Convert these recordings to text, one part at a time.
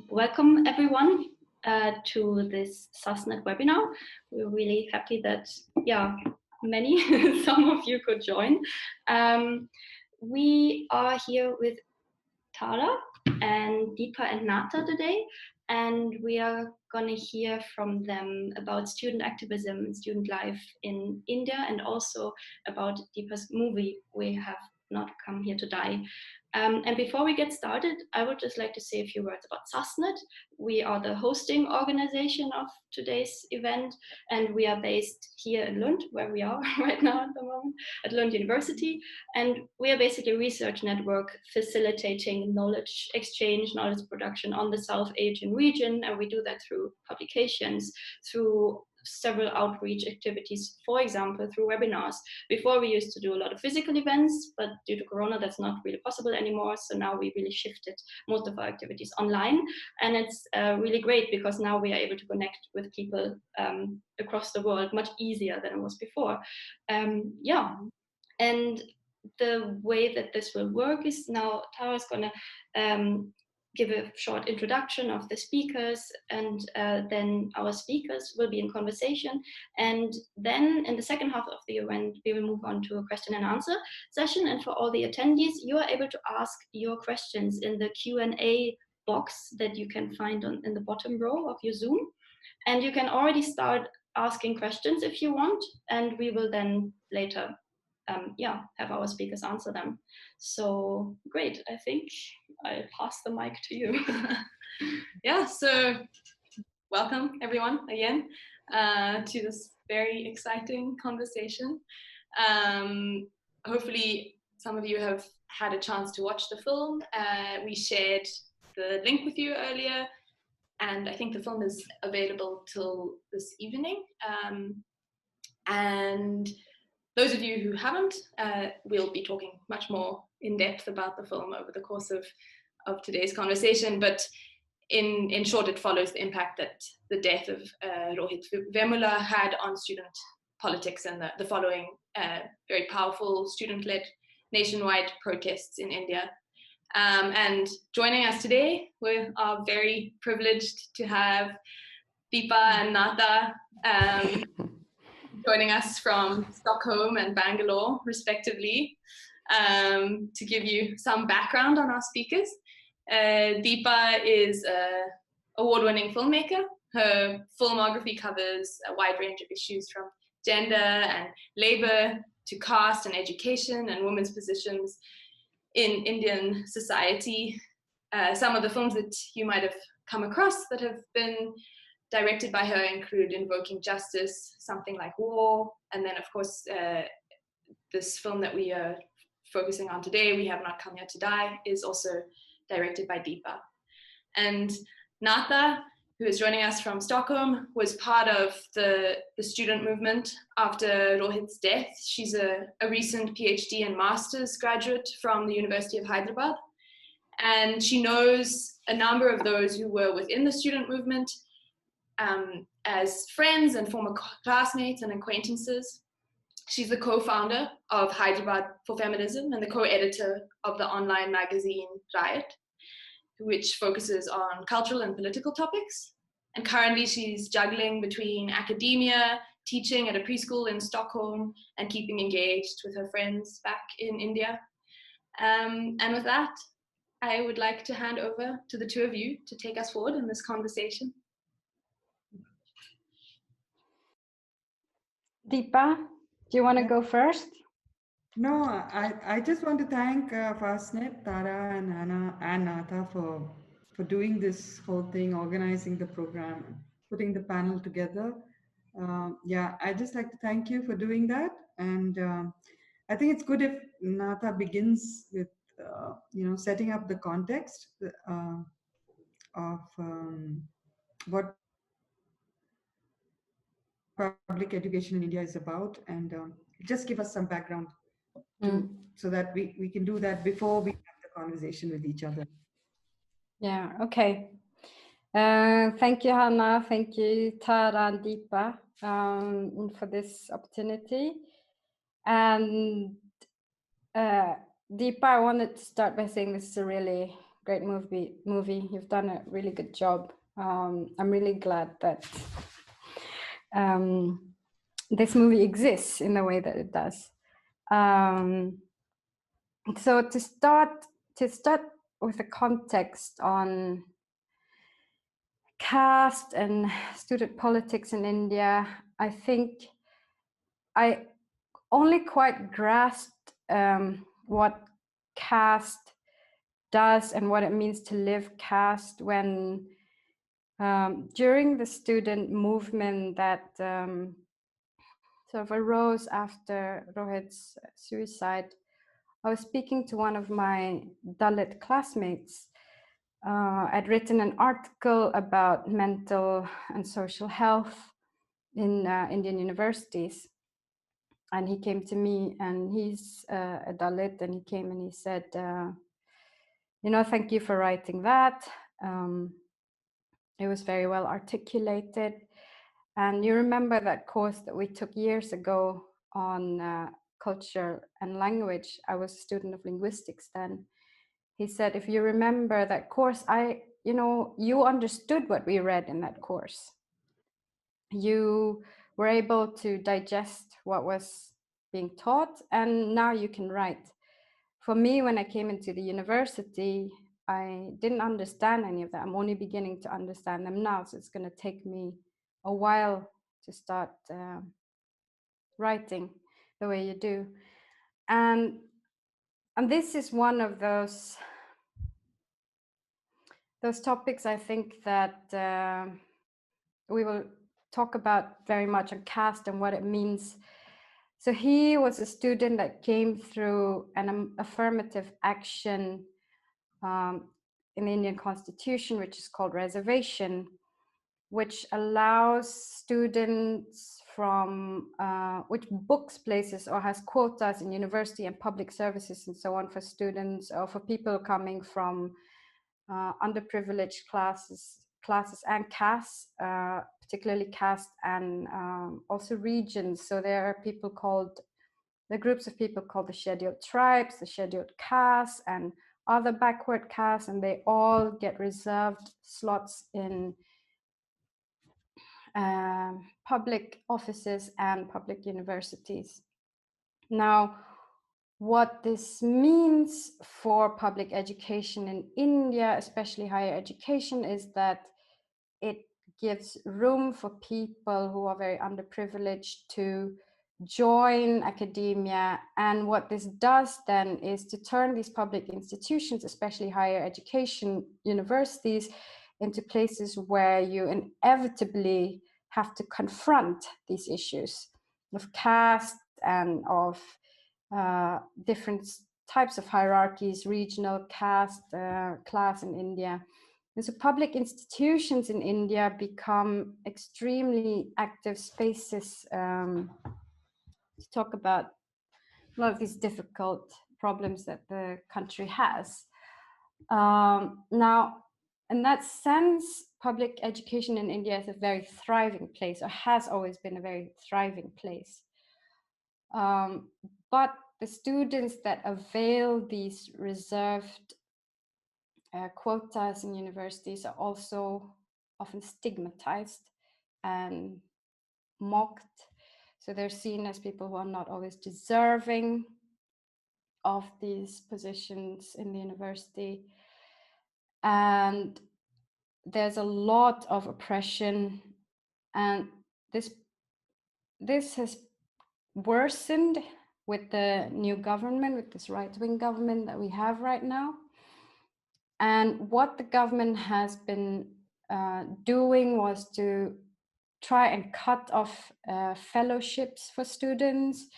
Welcome everyone to this Sasnet webinar. We're really happy that, some of you could join. We are here with Tara and Deepa and Natha today, and we are going to hear from them about student activism and student life in India, and also about Deepa's movie, We Have Not Come Here to Die. And before we get started, I would just like to say a few words about Sasnet. We are the hosting organization of today's event, and we are based here in Lund, where we are right now at the moment, at Lund University. And we are basically a research network facilitating knowledge exchange, knowledge production on the South Asian region. And we do that through publications, through several outreach activities, for example, through webinars. Before we used to do a lot of physical events, but due to Corona, that's not really possible anymore. So now we really shifted most of our activities online. And it's really great because now we are able to connect with people across the world much easier than it was before. And the way that this will work is now Tara's gonna give a short introduction of the speakers, and then our speakers will be in conversation. And then in the second half of the event, we will move on to a question and answer session. And for all the attendees, you are able to ask your questions in the Q&A box that you can find in the bottom row of your Zoom. And you can already start asking questions if you want, and we will then later have our speakers answer them. So great, I think I'll pass the mic to you. So welcome everyone again to this very exciting conversation. Hopefully some of you have had a chance to watch the film. We shared the link with you earlier, and I think the film is available till this evening. And those of you who haven't, we'll be talking much more in depth about the film over the course of today's conversation. But in short, it follows the impact that the death of Rohith Vemula had on student politics and the following very powerful student-led nationwide protests in India. And joining us today, we are very privileged to have Deepa and Natha joining us from Stockholm and Bangalore, respectively, to give you some background on our speakers. Deepa is an award-winning filmmaker. Her filmography covers a wide range of issues from gender and labor to caste and education and women's positions in Indian society. Some of the films that you might have come across that have been directed by her include Invoking Justice, Something Like War, and then of course this film that we are focusing on today, We Have Not Come Here to Die, is also directed by Deepa. And Natha, who is joining us from Stockholm, was part of the student movement after Rohit's death. She's a recent PhD and master's graduate from the University of Hyderabad, and she knows a number of those who were within the student movement as friends and former classmates and acquaintances. She's the co-founder of Hyderabad for Feminism and the co-editor of the online magazine Raiot, which focuses on cultural and political topics. And currently she's juggling between academia, teaching at a preschool in Stockholm, and keeping engaged with her friends back in India. And with that, I would like to hand over to the two of you to take us forward in this conversation. Deepa, do you want to go first? No, I just want to thank Sasnet, Tara, and Anna and Natha for doing this whole thing, organizing the program, putting the panel together. I just like to thank you for doing that. And I think it's good if Natha begins with, setting up the context of what public education in India is about, and just give us some background so that we can do that before we have the conversation with each other. Yeah, okay. Thank you, Hannah. Thank you, Tara and Deepa, for this opportunity. And Deepa, I wanted to start by saying this is a really great movie. You've done a really good job. I'm really glad that this movie exists in the way that it does. So to start with the context on caste and student politics in India, I think I only quite grasped what caste does and what it means to live caste when during the student movement that sort of arose after Rohit's suicide, I was speaking to one of my Dalit classmates. I'd written an article about mental and social health in Indian universities. And he came to me, and he's a Dalit, and he came and he said, thank you for writing that. It was very well articulated. And you remember that course that we took years ago on culture and language? I was a student of linguistics then. He said, if you remember that course, you understood what we read in that course. You were able to digest what was being taught, and now you can write. For me, when I came into the university, I didn't understand any of that. I'm only beginning to understand them now, so it's going to take me a while to start writing the way you do. And this is one of those topics I think that we will talk about very much on caste and what it means. So he was a student that came through an affirmative action in the Indian constitution, which is called reservation, which allows students from which books places or has quotas in university and public services and so on for students or for people coming from underprivileged classes and castes, particularly caste and also regions. So there are people called, the groups of people called the scheduled tribes, the scheduled castes, and other backward castes, and they all get reserved slots in public offices and public universities. Now, what this means for public education in India, especially higher education, is that it gives room for people who are very underprivileged to join academia. And what this does then is to turn these public institutions, especially higher education universities, into places where you inevitably have to confront these issues of caste and of different types of hierarchies, regional caste, class in India. And so public institutions in India become extremely active spaces to talk about a lot of these difficult problems that the country has. Now, in that sense, public education in India is a very thriving place, or has always been a very thriving place. But the students that avail these reserved quotas in universities are also often stigmatized and mocked. So they're seen as people who are not always deserving of these positions in the university. And there's a lot of oppression, and this has worsened with the new government, with this right-wing government that we have right now. And what the government has been doing was to try and cut off fellowships for students,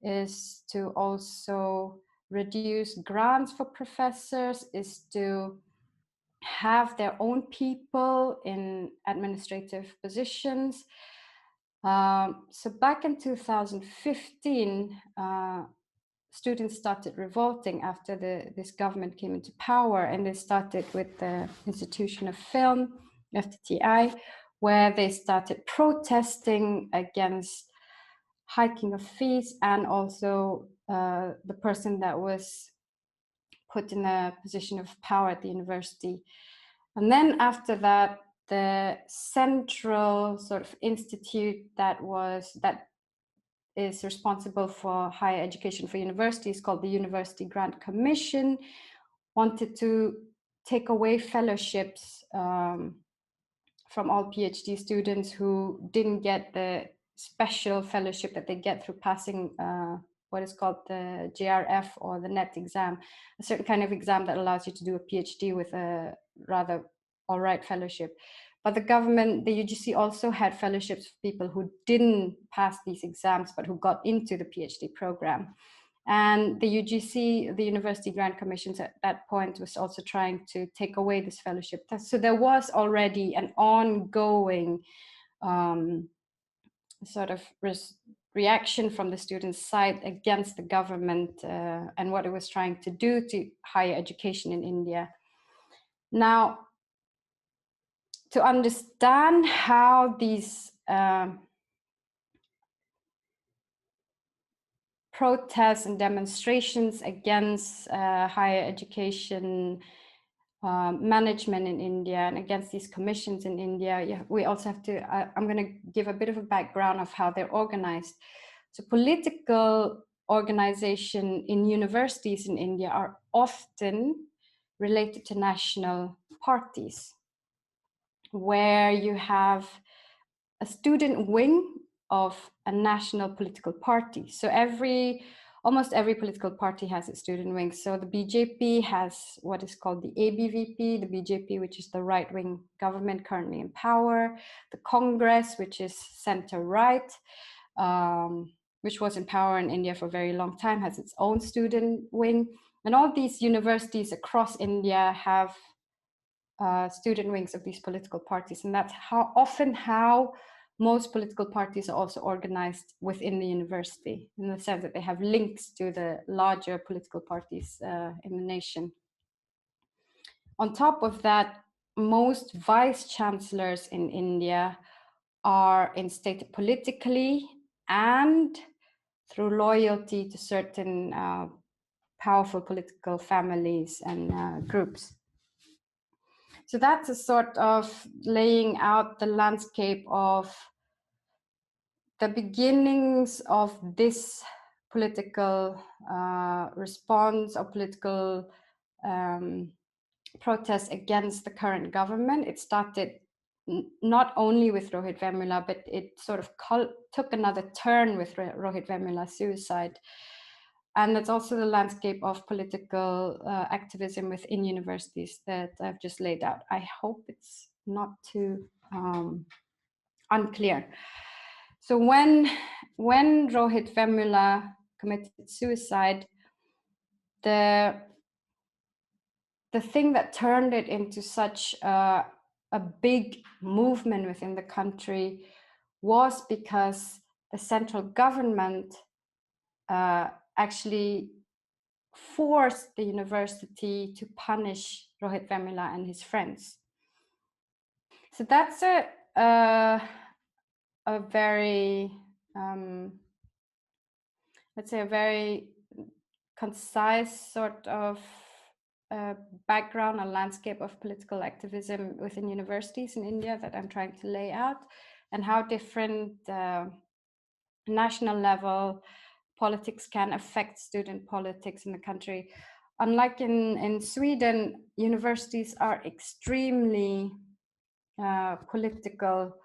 is to also reduce grants for professors, is to have their own people in administrative positions. So back in 2015, students started revolting after this government came into power, and they started with the Institution of Film, FTTI, where they started protesting against hiking of fees, and also the person that was put in a position of power at the university. And then after that, the central sort of institute that is responsible for higher education for universities, called the University Grant Commission, wanted to take away fellowships from all PhD students who didn't get the special fellowship that they get through passing what is called the JRF or the NET exam, a certain kind of exam that allows you to do a PhD with a rather all right fellowship. But the government, the UGC also had fellowships for people who didn't pass these exams, but who got into the PhD program. And the UGC, the University Grant Commission at that point, was also trying to take away this fellowship. So there was already an ongoing sort of reaction from the students' side against the government and what it was trying to do to higher education in India. Now, to understand how these protests and demonstrations against higher education management in India and against these commissions in India, we also have to, I'm going to give a bit of a background of how they're organized. So political organization in universities in India are often related to national parties, where you have a student wing of a national political party. So almost every political party has its student wing. So the BJP has what is called the ABVP, the BJP, which is the right-wing government currently in power, the Congress, which is center-right, which was in power in India for a very long time, has its own student wing. And all these universities across India have student wings of these political parties. And that's how most political parties are also organized within the university, in the sense that they have links to the larger political parties in the nation. On top of that, most vice chancellors in India are instated politically and through loyalty to certain powerful political families and groups. So that's a sort of laying out the landscape of the beginnings of this political response or political protest against the current government. It started not only with Rohith Vemula, but it sort of took another turn with Rohith Vemula's suicide. And that's also the landscape of political activism within universities that I've just laid out. I hope it's not too unclear. So when Rohith Vemula committed suicide, the thing that turned it into such a big movement within the country was because the central government actually forced the university to punish Rohith Vemula and his friends. So that's a very, let's say, a very concise sort of background and landscape of political activism within universities in India that I'm trying to lay out, and how different national level politics can affect student politics in the country. Unlike in Sweden, universities are extremely political.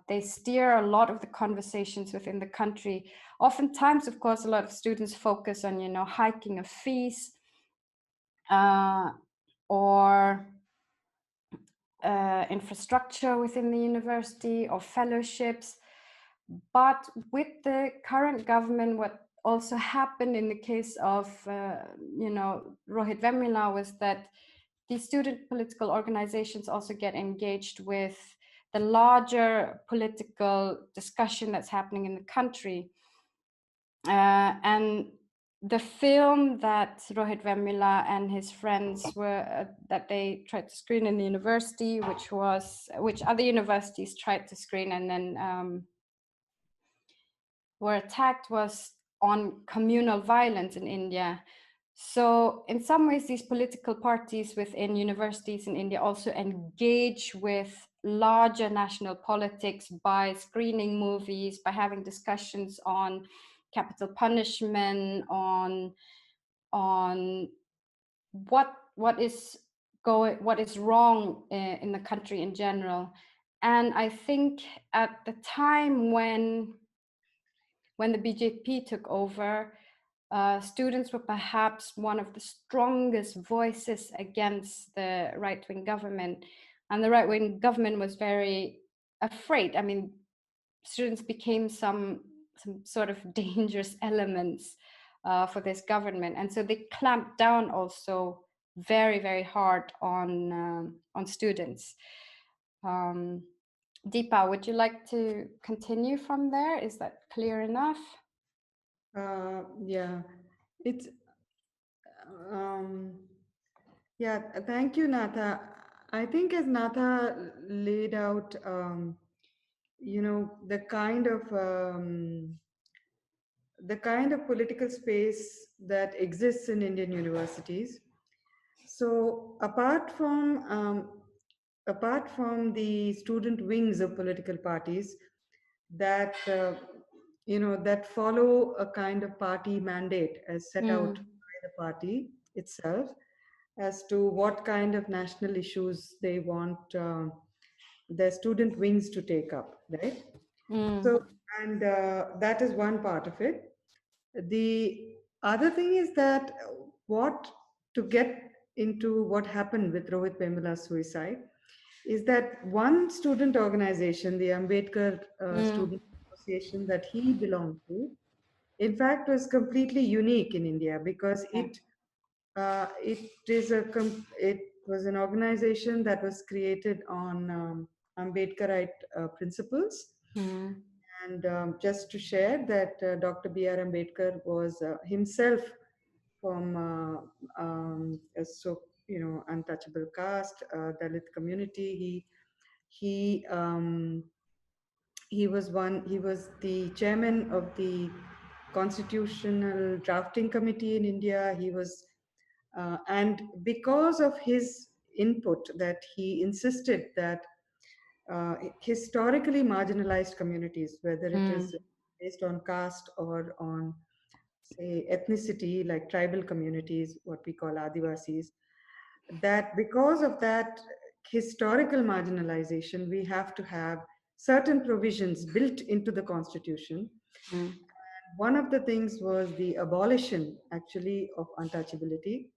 They steer a lot of the conversations within the country. Oftentimes, of course, a lot of students focus on, hiking of fees or infrastructure within the university or fellowships. But with the current government, what also happened in the case of, Rohith Vemula was that these student political organizations also get engaged with the larger political discussion that's happening in the country. And the film that Rohith Vemula and his friends that they tried to screen in the university, which other universities tried to screen and then were attacked, was on communal violence in India. So in some ways, these political parties within universities in India also engage with larger national politics by screening movies, by having discussions on capital punishment, on what is wrong in the country in general. And I think at the time when the BJP took over, students were perhaps one of the strongest voices against the right-wing government. And the right-wing government was very afraid. I mean, students became some sort of dangerous elements for this government. And so they clamped down also very, very hard on students. Deepa, would you like to continue from there? Is that clear enough? Yeah, it's yeah. Thank you, Natha. I think as Natha laid out, the kind of political space that exists in Indian universities. So apart from the student wings of political parties that that follow a kind of party mandate as set out by the party itself as to what kind of national issues they want their student wings to take up, right? So, and that is one part of it. The other thing is that what to get into what happened with Rohith Vemula's suicide is that one student organization, the Ambedkar Student Association that he belonged to, in fact, was completely unique in India because it was an organization that was created on Ambedkarite principles. And just to share that Dr. B.R. Ambedkar was himself from untouchable caste, Dalit community. He was the chairman of the Constitutional Drafting Committee in India. He was, and because of his input, that he insisted that historically marginalized communities, whether it is based on caste or on, say, ethnicity, like tribal communities, what we call Adivasis, that because of that historical marginalization, we have to have certain provisions built into the constitution. One of the things was the abolition, actually, of untouchability.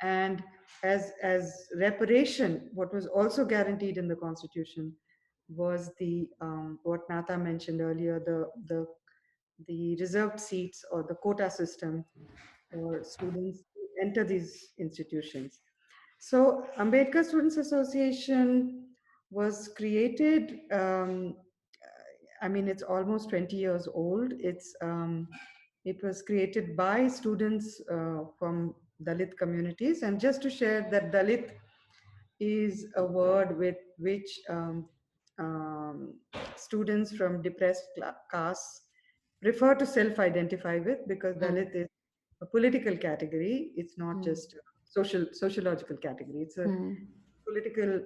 And as reparation, what was also guaranteed in the constitution was the what Natha mentioned earlier, the reserved seats or the quota system for students to enter these institutions. So Ambedkar Students Association was created. I mean, it's almost 20 years old. It was created by students from Dalit communities. And just to share that Dalit is a word with which students from depressed castes prefer to self-identify with, because Dalit is a political category. It's not just a sociological category. It's a political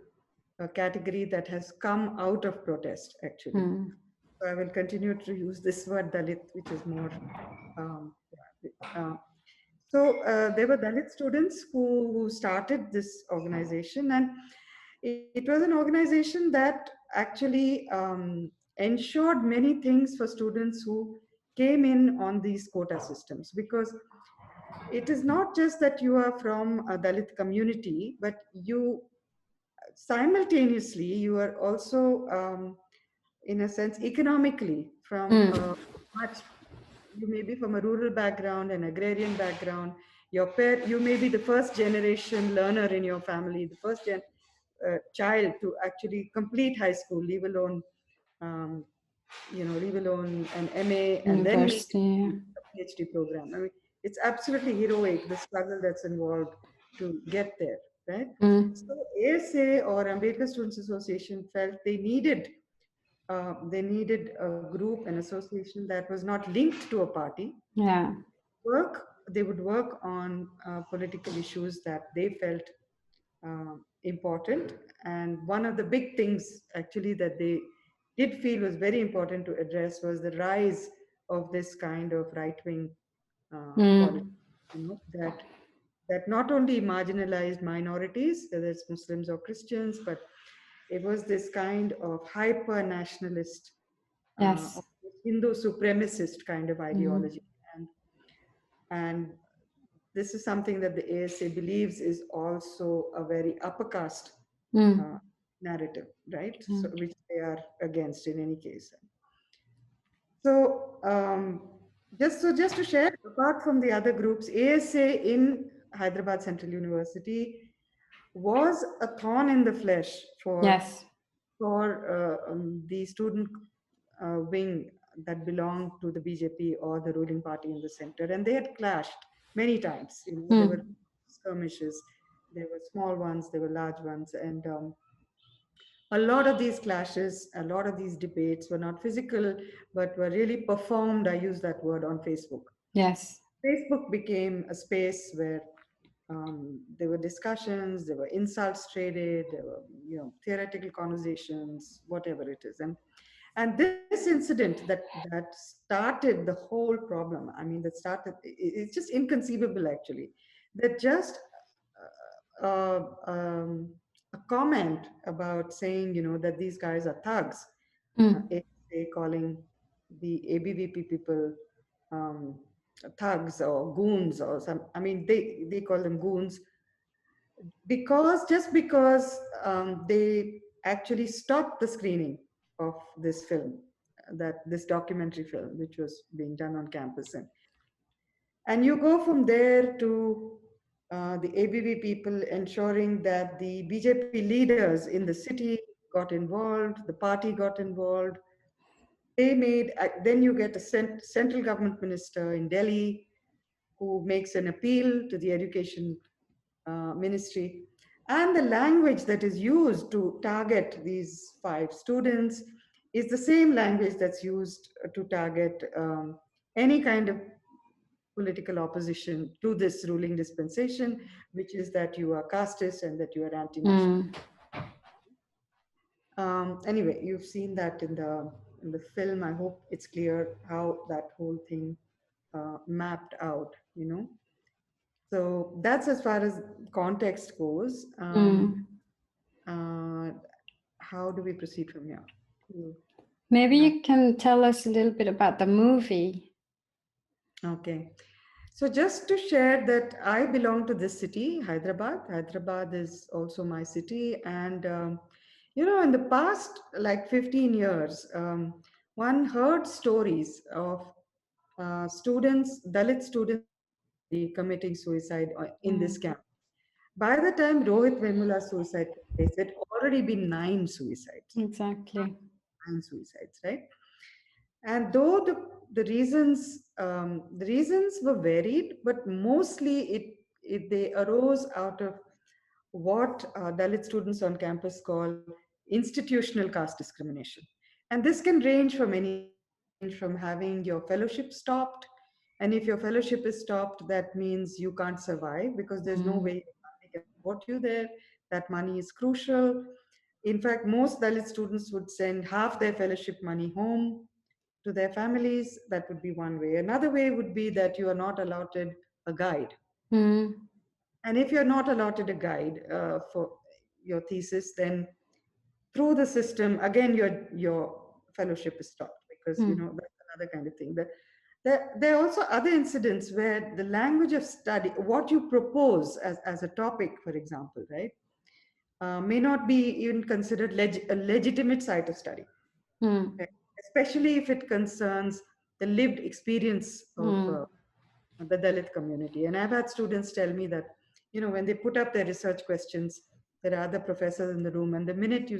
category that has come out of protest, actually. So I will continue to use this word Dalit, which is more. There were Dalit students who started this organization, and it was an organization that actually ensured many things for students who came in on these quota systems, because it is not just that you are from a Dalit community, but you simultaneously you are also in a sense economically from much. You may be from a rural background, an agrarian background. You may be the first generation learner in your family, the first child to actually complete high school, leave alone an MA and then make a PhD program. I mean, it's absolutely heroic, the struggle that's involved to get there, right? So ASA, or Ambedkar Students Association, felt they needed a group, an association that was not linked to a party. Yeah. Work they would work on political issues that they felt important. And one of the big things actually that they did feel was very important to address was the rise of this kind of right-wing politics, that not only marginalized minorities, whether it's Muslims or Christians, but it was this kind of hyper nationalist, Yes. Hindu supremacist kind of ideology. And this is something that the ASA believes is also a very upper caste narrative, right? So, which they are against in any case. So, just to share, apart from the other groups, ASA in Hyderabad Central University was a thorn in the flesh for the student wing that belonged to the BJP or the ruling party in the center, and they had clashed many times. There were skirmishes, there were small ones, there were large ones, and a lot of these clashes, a lot of these debates were not physical, but were really performed. I use that word on Facebook. Yes. Facebook became a space where there were discussions, there were insults traded, there were theoretical conversations, whatever it is, and this incident that started the whole problem. I mean, it's just inconceivable actually. That just a comment about saying, that these guys are thugs, they calling the ABVP people thugs or goons or some. I mean, they call them goons because they actually stopped the screening of this film, this documentary film, which was being done on campus, and you go from there to the ABV people ensuring that the BJP leaders in the city got involved, the party got involved. Then you get a central government minister in Delhi who makes an appeal to the education ministry. And the language that is used to target these 5 students is the same language that's used to target any kind of political opposition to this ruling dispensation, which is that you are casteist and that you are anti-national. Anyway, you've seen that in the film. I hope it's clear how that whole thing mapped out. So that's as far as context goes. How do we proceed from here? Maybe you can tell us a little bit about the movie. Okay. So just to share that I belong to this city, Hyderabad. Hyderabad is also my city. And, in the past, like 15 years, one heard stories of Dalit students committing suicide in this camp. By the time Rohith Vemula's suicide took place, there had already been 9 suicides. Exactly. 9 suicides, right? And though the reasons were varied, but mostly they arose out of what Dalit students on campus call institutional caste discrimination. And this can range from anything. It can range from having your fellowship stopped. And if your fellowship is stopped, that means you can't survive because there's no way your family can support you there. That money is crucial. In fact, most Dalit students would send half their fellowship money home to their families. That would be one way. Another way would be that you are not allotted a guide. And if you're not allotted a guide for your thesis, then through the system, again, your fellowship is stopped because, that's another kind of thing. There are also other incidents where the language of study, what you propose as a topic, for example, right, may not be even considered a legitimate site of study. Okay? Especially if it concerns the lived experience of the Dalit community. And I've had students tell me that, when they put up their research questions, there are other professors in the room, and the minute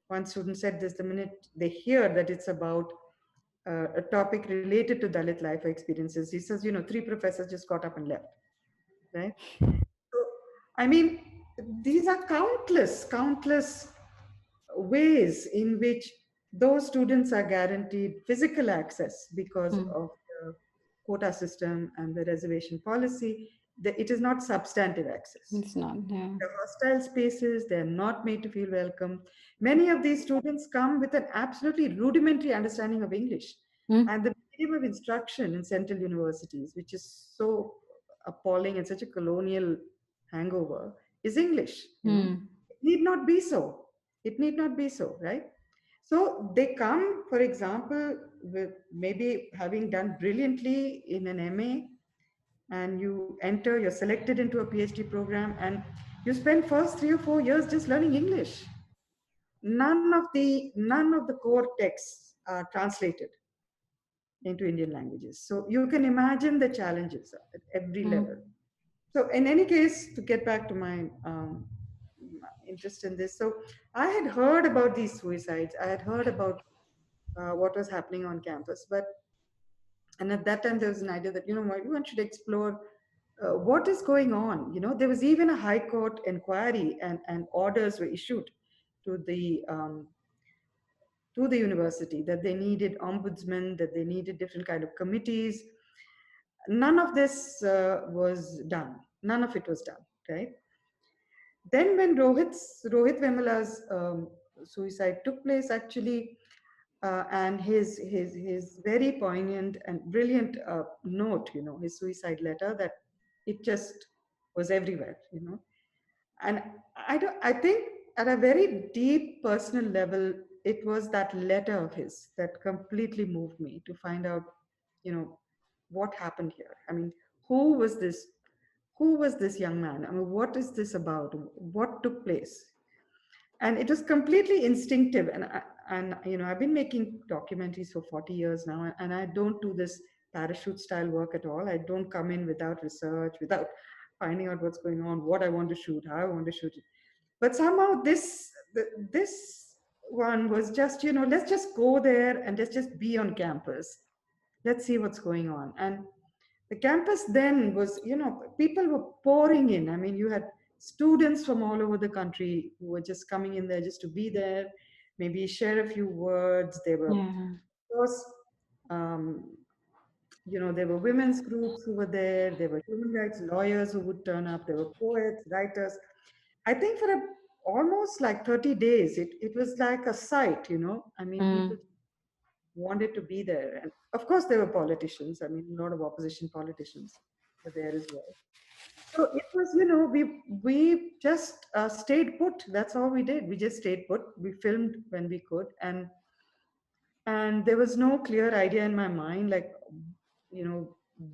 one student said this, the minute they hear that it's about a topic related to Dalit life experiences, he says, 3 professors just got up and left, right? So, I mean, these are countless ways in which those students are guaranteed physical access because of quota system and the reservation policy, it is not substantive access. It's not, yeah. The hostile spaces, they're not made to feel welcome. Many of these students come with an absolutely rudimentary understanding of English. And the medium of instruction in central universities, which is so appalling and such a colonial hangover, is English. It need not be so. It need not be so, right? So they come, for example, with maybe having done brilliantly in an MA, and you enter, you're selected into a PhD program, and you spend first 3 or 4 years just learning English. None of the core texts are translated into Indian languages. So you can imagine the challenges at every level. So in any case, to get back to my interest in this, so I had heard about these suicides. I had heard about what was happening on campus, and at that time there was an idea that one should explore what is going on. There was even a high court inquiry, and orders were issued to the university that they needed ombudsmen, that they needed different kind of committees. None of this was done. None of it was done, right? Then when Rohith Vemula's suicide took place, actually, and his very poignant and brilliant note, his suicide letter, that it just was everywhere, and I think at a very deep personal level, it was that letter of his that completely moved me to find out, what happened here. I mean, who was this? Who was this young man? I mean, what is this about? What took place? And it was completely instinctive. And I've been making documentaries for 40 years now, and I don't do this parachute style work at all. I don't come in without research, without finding out what's going on, what I want to shoot, how I want to shoot it. But somehow this one was just, let's just go there and let's just be on campus. Let's see what's going on. And the campus then was, people were pouring in. I mean, you had students from all over the country who were just coming in there just to be there, maybe share a few words. There were, of course, there were women's groups who were there. There were human rights lawyers who would turn up. There were poets, writers. I think for almost like 30 days, it was like a sight, I mean, people wanted to be there. And of course, there were politicians. I mean, a lot of opposition politicians were there as well. So it was, we just stayed put. That's all we did. We just stayed put. We filmed when we could, and there was no clear idea in my mind, like,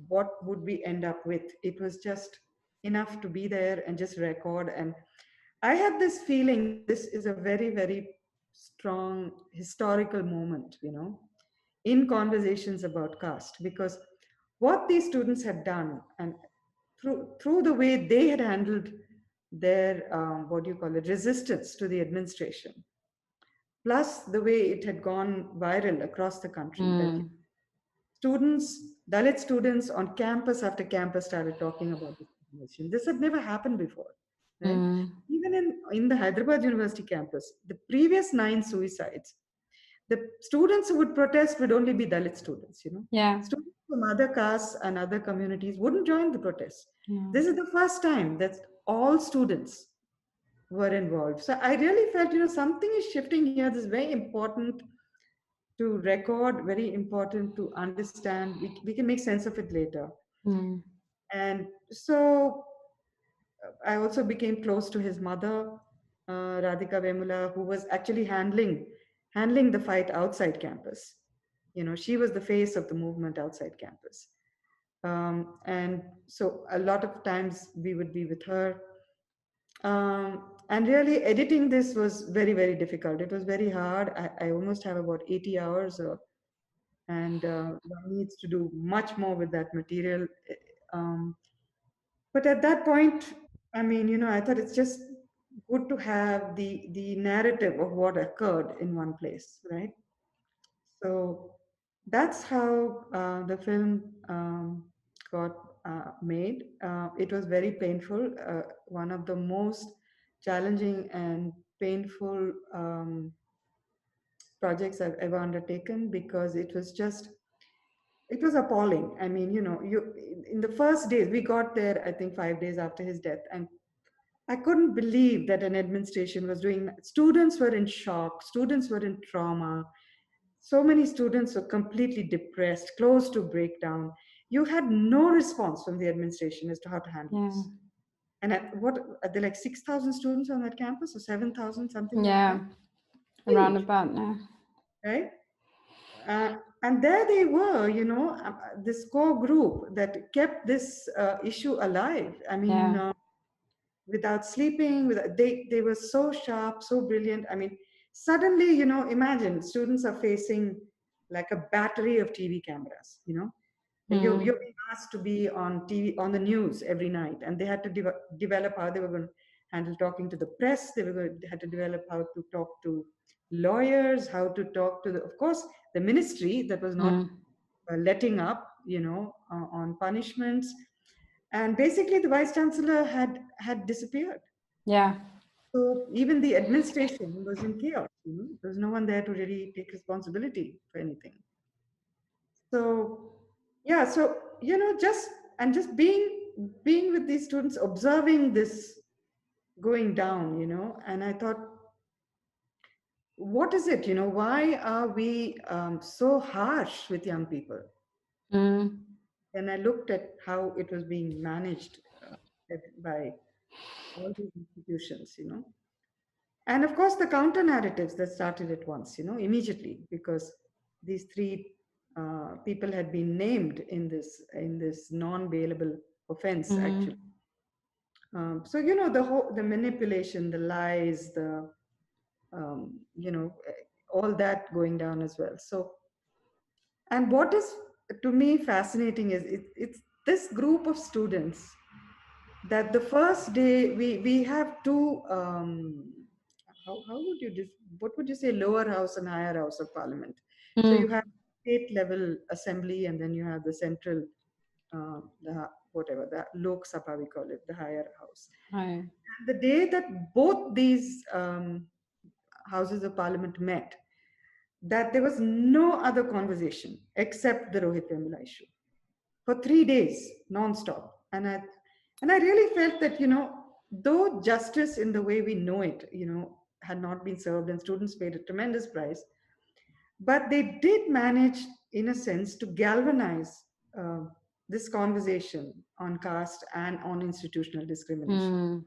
what would we end up with. It was just enough to be there and just record. And I had this feeling that this is a very, very strong historical moment, in conversations about caste, because what these students had done, and through the way they had handled their resistance to the administration, plus the way it had gone viral across the country, that Dalit students on campus after campus started talking about this situation. This had never happened before, right? Even in the Hyderabad University campus, the previous 9 suicides, the students who would protest would only be Dalit students, Students from other castes and other communities wouldn't join the protests. This is the first time that all students were involved. So I really felt, something is shifting here. This is very important to record, very important to understand. We can make sense of it later. And so I also became close to his mother, Radhika Vemula, who was actually handling the fight outside campus. She was the face of the movement outside campus. And so a lot of times we would be with her. And really editing this was very, very difficult. It was very hard. I almost have about 80 hours, and one needs to do much more with that material. But at that point, I mean, I thought it's just good to have the narrative of what occurred in one place, right? So that's how the film got made. It was very painful. One of the most challenging and painful projects I've ever undertaken, because it was just it was appalling. I mean, in the first days, we got there, I think 5 days after his death, and I couldn't believe that an administration was doing that. Students were in shock, students were in trauma. So many students were completely depressed, close to breakdown. You had no response from the administration as to how to handle this. And are there like 6,000 students on that campus or 7,000, something like that? Around about now. Right? And there they were, this core group that kept this issue alive. I mean, without sleeping, they were so sharp, so brilliant. I mean, suddenly, imagine students are facing like a battery of TV cameras, You're being asked to be on TV, on the news every night, and they had to develop how they were going to handle talking to the press. They had to develop how to talk to lawyers, how to talk to of course, the ministry that was not letting up, on punishments. And basically, the vice chancellor had disappeared. Yeah. So even the administration was in chaos. There was no one there to really take responsibility for anything. So yeah, so just being with these students, observing this going down, and I thought, what is it? Why are we so harsh with young people? And I looked at how it was being managed by all these institutions, and of course the counter narratives that started at once, immediately, because these three people had been named in this non-bailable offense, actually. So the manipulation, the lies, the all that going down as well. So, and what is to me fascinating is it's this group of students that the first day we have two how would you what would you say, lower house and higher house of parliament. So you have state level assembly, and then you have the central the whatever the Lok Sabha we call it, the higher house. And the day that both these houses of parliament met, that there was no other conversation except the Rohith Vemula issue for 3 days non-stop. And I really felt that, though justice in the way we know it, had not been served and students paid a tremendous price, but they did manage, in a sense, to galvanize this conversation on caste and on institutional discrimination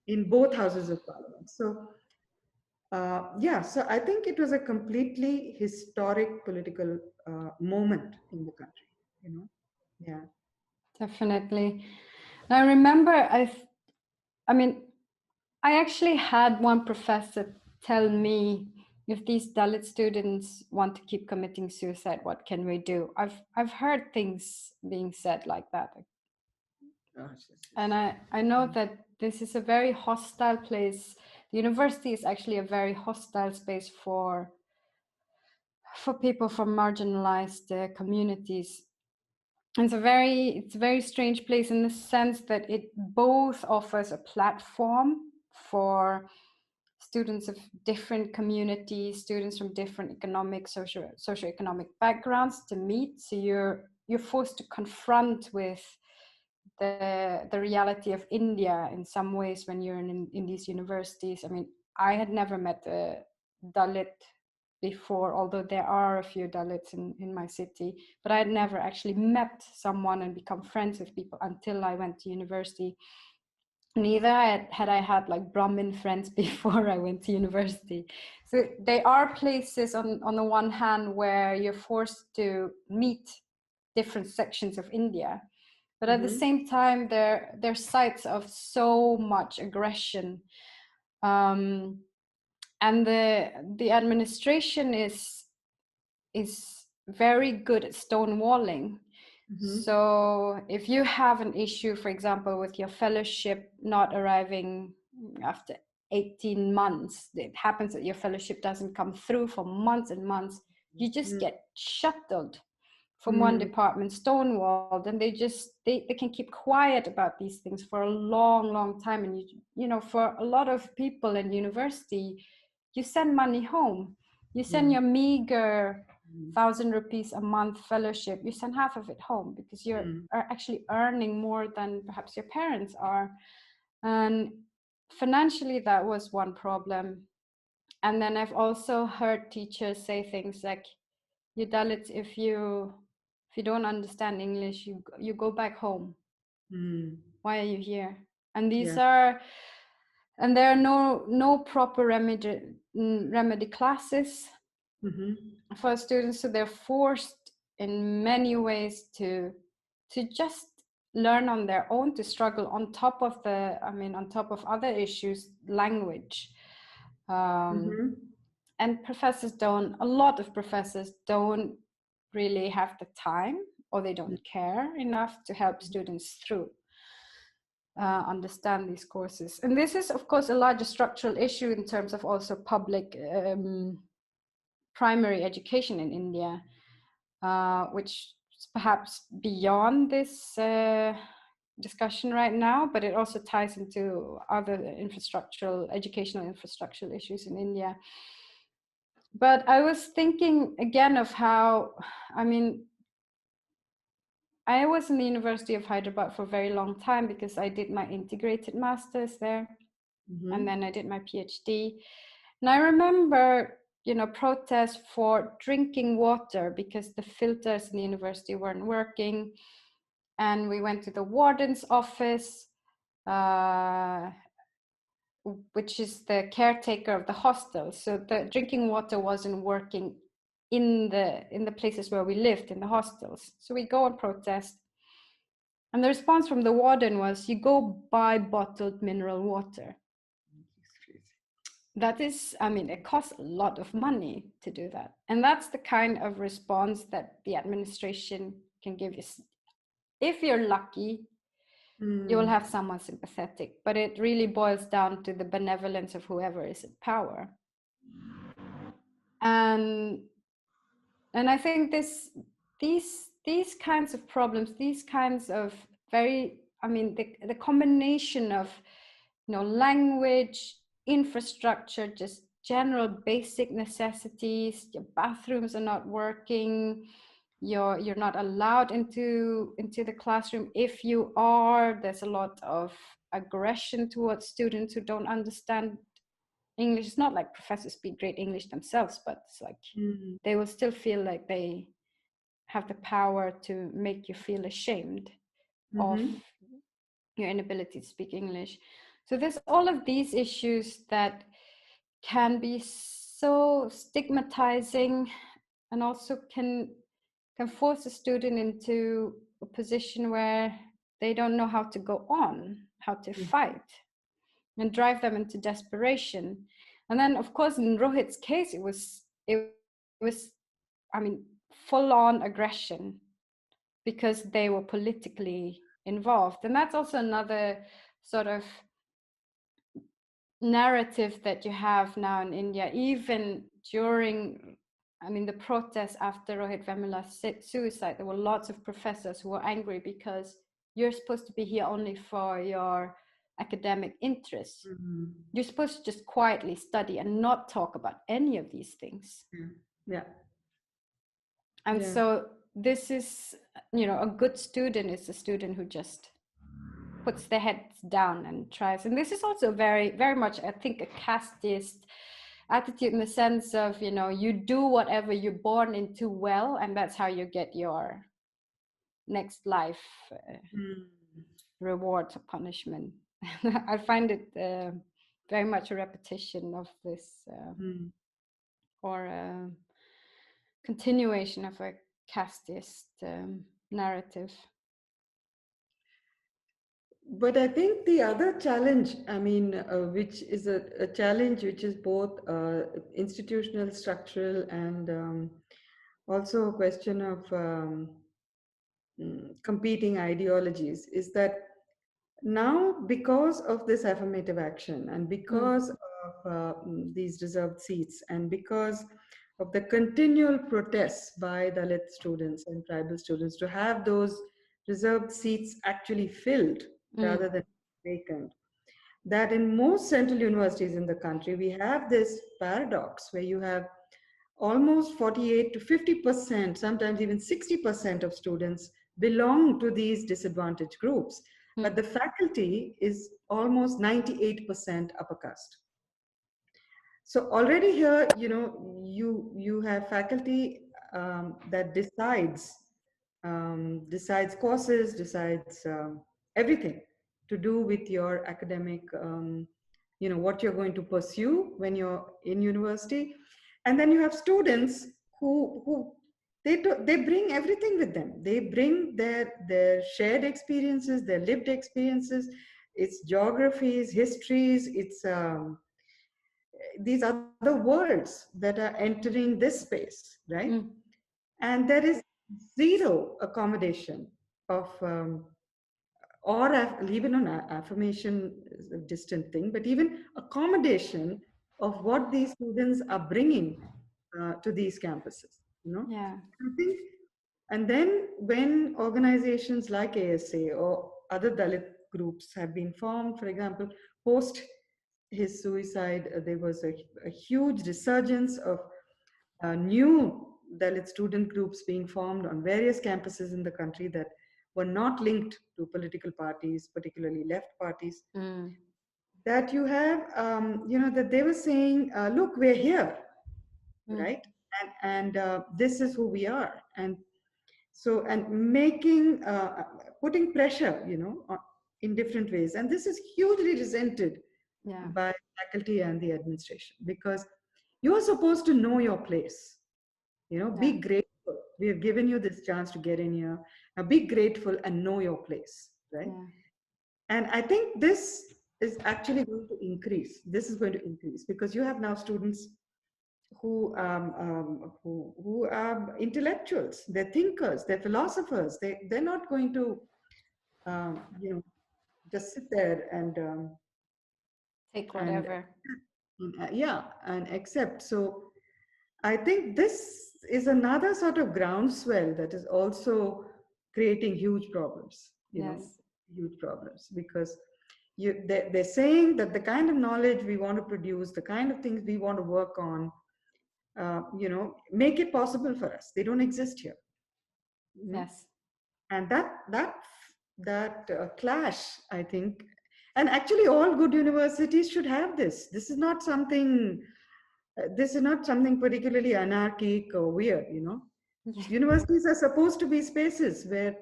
in both houses of parliament. So, so I think it was a completely historic political moment in the country, Yeah. Definitely. I remember, I mean, I actually had one professor tell me, if these Dalit students want to keep committing suicide, what can we do? I've heard things being said like that. And I know that this is a very hostile place. The university is actually a very hostile space for people from marginalized communities. It's a very strange place in the sense that it both offers a platform for students of different communities, students from different economic, socioeconomic backgrounds to meet. So you're forced to confront with the reality of India in some ways when you're in these universities. I mean, I had never met a Dalit before, although there are a few Dalits in my city, but I had never actually met someone and become friends with people until I went to university. Neither had I had like Brahmin friends before I went to university. So they are places on the one hand where you're forced to meet different sections of India, but at the same time they're sites of so much aggression. And the administration is very good at stonewalling. So if you have an issue, for example, with your fellowship not arriving after 18 months, it happens that your fellowship doesn't come through for months and months, you just get shuttled from one department, stonewalled, and they can keep quiet about these things for a long time. And you know, for a lot of people in university, you send money home, you send your meager 1,000 rupees a month fellowship, you send half of it home because you're are actually earning more than perhaps your parents are. And financially, that was one problem. And then I've also heard teachers say things like, you Dalits, if you don't understand English, you go back home. Why are you here? And these are, and there are no proper remedy classes for students, so they're forced in many ways to just learn on their own, to struggle on top of on top of other issues, language. And a lot of professors don't really have the time, or they don't care enough to help students through understand these courses. And this is, of course, a larger structural issue in terms of also public primary education in India, which is perhaps beyond this discussion right now, but it also ties into other educational infrastructural issues in India. But I was thinking again of how, I was in the University of Hyderabad for a very long time because I did my integrated master's there, and then I did my PhD. And I remember, protests for drinking water because the filters in the university weren't working. And we went to the warden's office, which is the caretaker of the hostel. So the drinking water wasn't working in the places where we lived, in the hostels. So we go and protest. And the response from the warden was, you go buy bottled mineral water. That is, it costs a lot of money to do that. And that's the kind of response that the administration can give you. If you're lucky, you will have someone sympathetic, but it really boils down to the benevolence of whoever is in power. And I think these kinds of problems, these kinds of the combination of language, infrastructure, just general basic necessities, your bathrooms are not working, you're not allowed into the classroom. If you are, there's a lot of aggression towards students who don't understand English. It's not like professors speak great English themselves, but it's like they will still feel like they have the power to make you feel ashamed of your inability to speak English. So there's all of these issues that can be so stigmatizing, and also can force a student into a position where they don't know how to go on, how to fight, and drive them into desperation. And then, of course, in Rohit's case, it was full-on aggression because they were politically involved. And that's also another sort of narrative that you have now in India, even during the protests after Rohith Vemula's suicide. There were lots of professors who were angry because you're supposed to be here only for your academic interests. You're supposed to just quietly study and not talk about any of these things. And so this is, a good student is a student who just puts their heads down and tries. And this is also very, very much, I think, a casteist attitude, in the sense of, you do whatever you're born into well, and that's how you get your next life reward or punishment. I find it very much a repetition of this or a continuation of a casteist narrative. But I think the other challenge, which is a challenge which is both institutional, structural, and also a question of competing ideologies, is that now, because of this affirmative action, and because of these reserved seats, and because of the continual protests by Dalit students and tribal students to have those reserved seats actually filled rather than vacant, that in most central universities in the country, we have this paradox where you have almost 48 to 50%, sometimes even 60% of students belong to these disadvantaged groups. But the faculty is almost 98% upper caste. So already here, you have faculty that decides courses, decides everything to do with your academic, what you're going to pursue when you're in university. And then you have students who they bring everything with them. They bring their shared experiences, their lived experiences. It's geographies, histories, it's these other worlds that are entering this space, right? And there is zero accommodation of or even on affirmation is a distant thing, but even accommodation of what these students are bringing to these campuses, Yeah. I think. And then when organizations like ASA or other Dalit groups have been formed, for example, post his suicide, there was a huge resurgence of new Dalit student groups being formed on various campuses in the country that were not linked to political parties, particularly left parties. That you have, that they were saying, look, we're here, right? And this is who we are. And so, and making, putting pressure, in different ways. And this is hugely resented by faculty and the administration, because you are supposed to know your place. Be grateful. We have given you this chance to get in here. Now be grateful and know your place, right? And I think this is actually going to increase. This is going to increase because you have now students who are intellectuals. They're thinkers. They're philosophers. They're not going to, just sit there and take whatever. And accept. So I think this is another sort of groundswell that is also creating huge problems, huge problems, because they're saying that the kind of knowledge we want to produce, the kind of things we want to work on, make it possible for us. They don't exist here. Yes. And that clash, I think, and actually all good universities should have this. This is not something particularly anarchic or weird, Universities are supposed to be spaces where,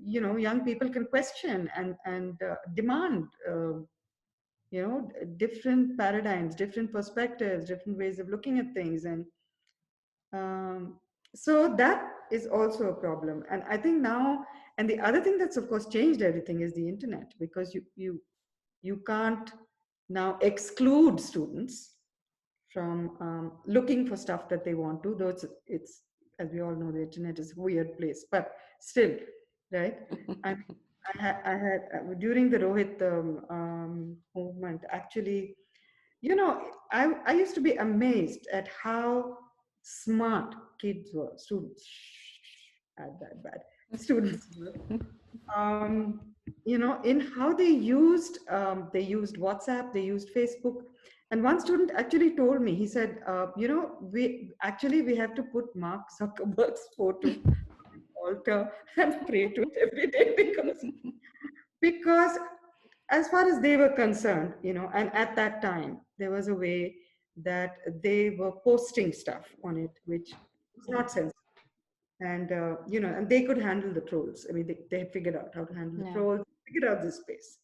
young people can question and demand, different paradigms, different perspectives, different ways of looking at things. And so that is also a problem. And I think now, and the other thing that's of course changed everything is the internet, because you can't now exclude students from looking for stuff that they want to, though it's, as we all know, the internet is a weird place, but still, right? And I had during the Rohit movement, actually, I used to be amazed at how smart kids were, students, that bad, students were. In how they used WhatsApp, they used Facebook. And one student actually told me, he said, we have to put Mark Zuckerberg's photo on the altar and pray to it every day, because as far as they were concerned, and at that time, there was a way that they were posting stuff on it, which was not sensible. And, and they could handle the trolls. I mean, they had figured out how to handle the trolls, figured out this space,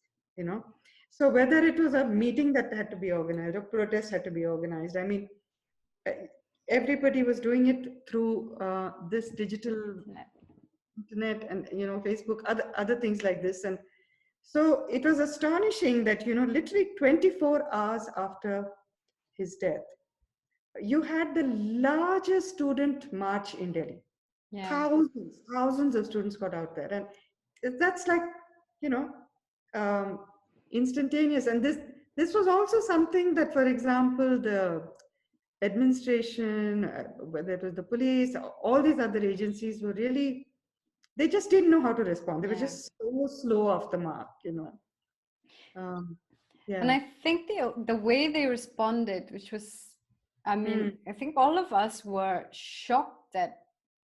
So whether it was a meeting that had to be organized or protest had to be organized, I mean, everybody was doing it through this digital internet and, Facebook, other things like this. And so it was astonishing that, literally 24 hours after his death, you had the largest student march in Delhi. Thousands of students got out there, and that's like, instantaneous. And this was also something that, for example, the administration, whether it was the police, all these other agencies were really, they just didn't know how to respond. They were just so slow off the mark, And I think the way they responded, which was I mean, I think all of us were shocked at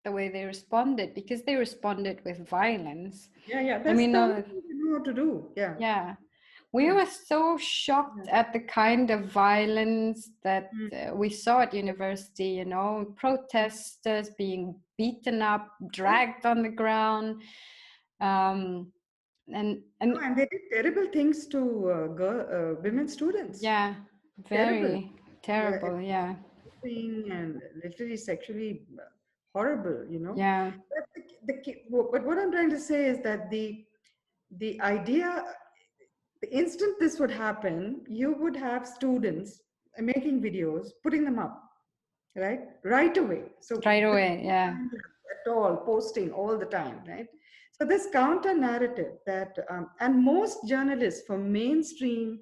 the way they responded, because they responded with violence. Yeah. I mean, That's the only thing they know how to do. Yeah. We were so shocked at the kind of violence that we saw at university, you know, protesters being beaten up, dragged on the ground. And they did terrible things to women students. Yeah, very terrible. Yeah. And literally sexually horrible, you know. Yeah. But what I'm trying to say is that the idea, the instant this would happen, you would have students making videos, putting them up, right away. So right away, yeah. At all, posting all the time, right? So this counter narrative that, and most journalists from mainstream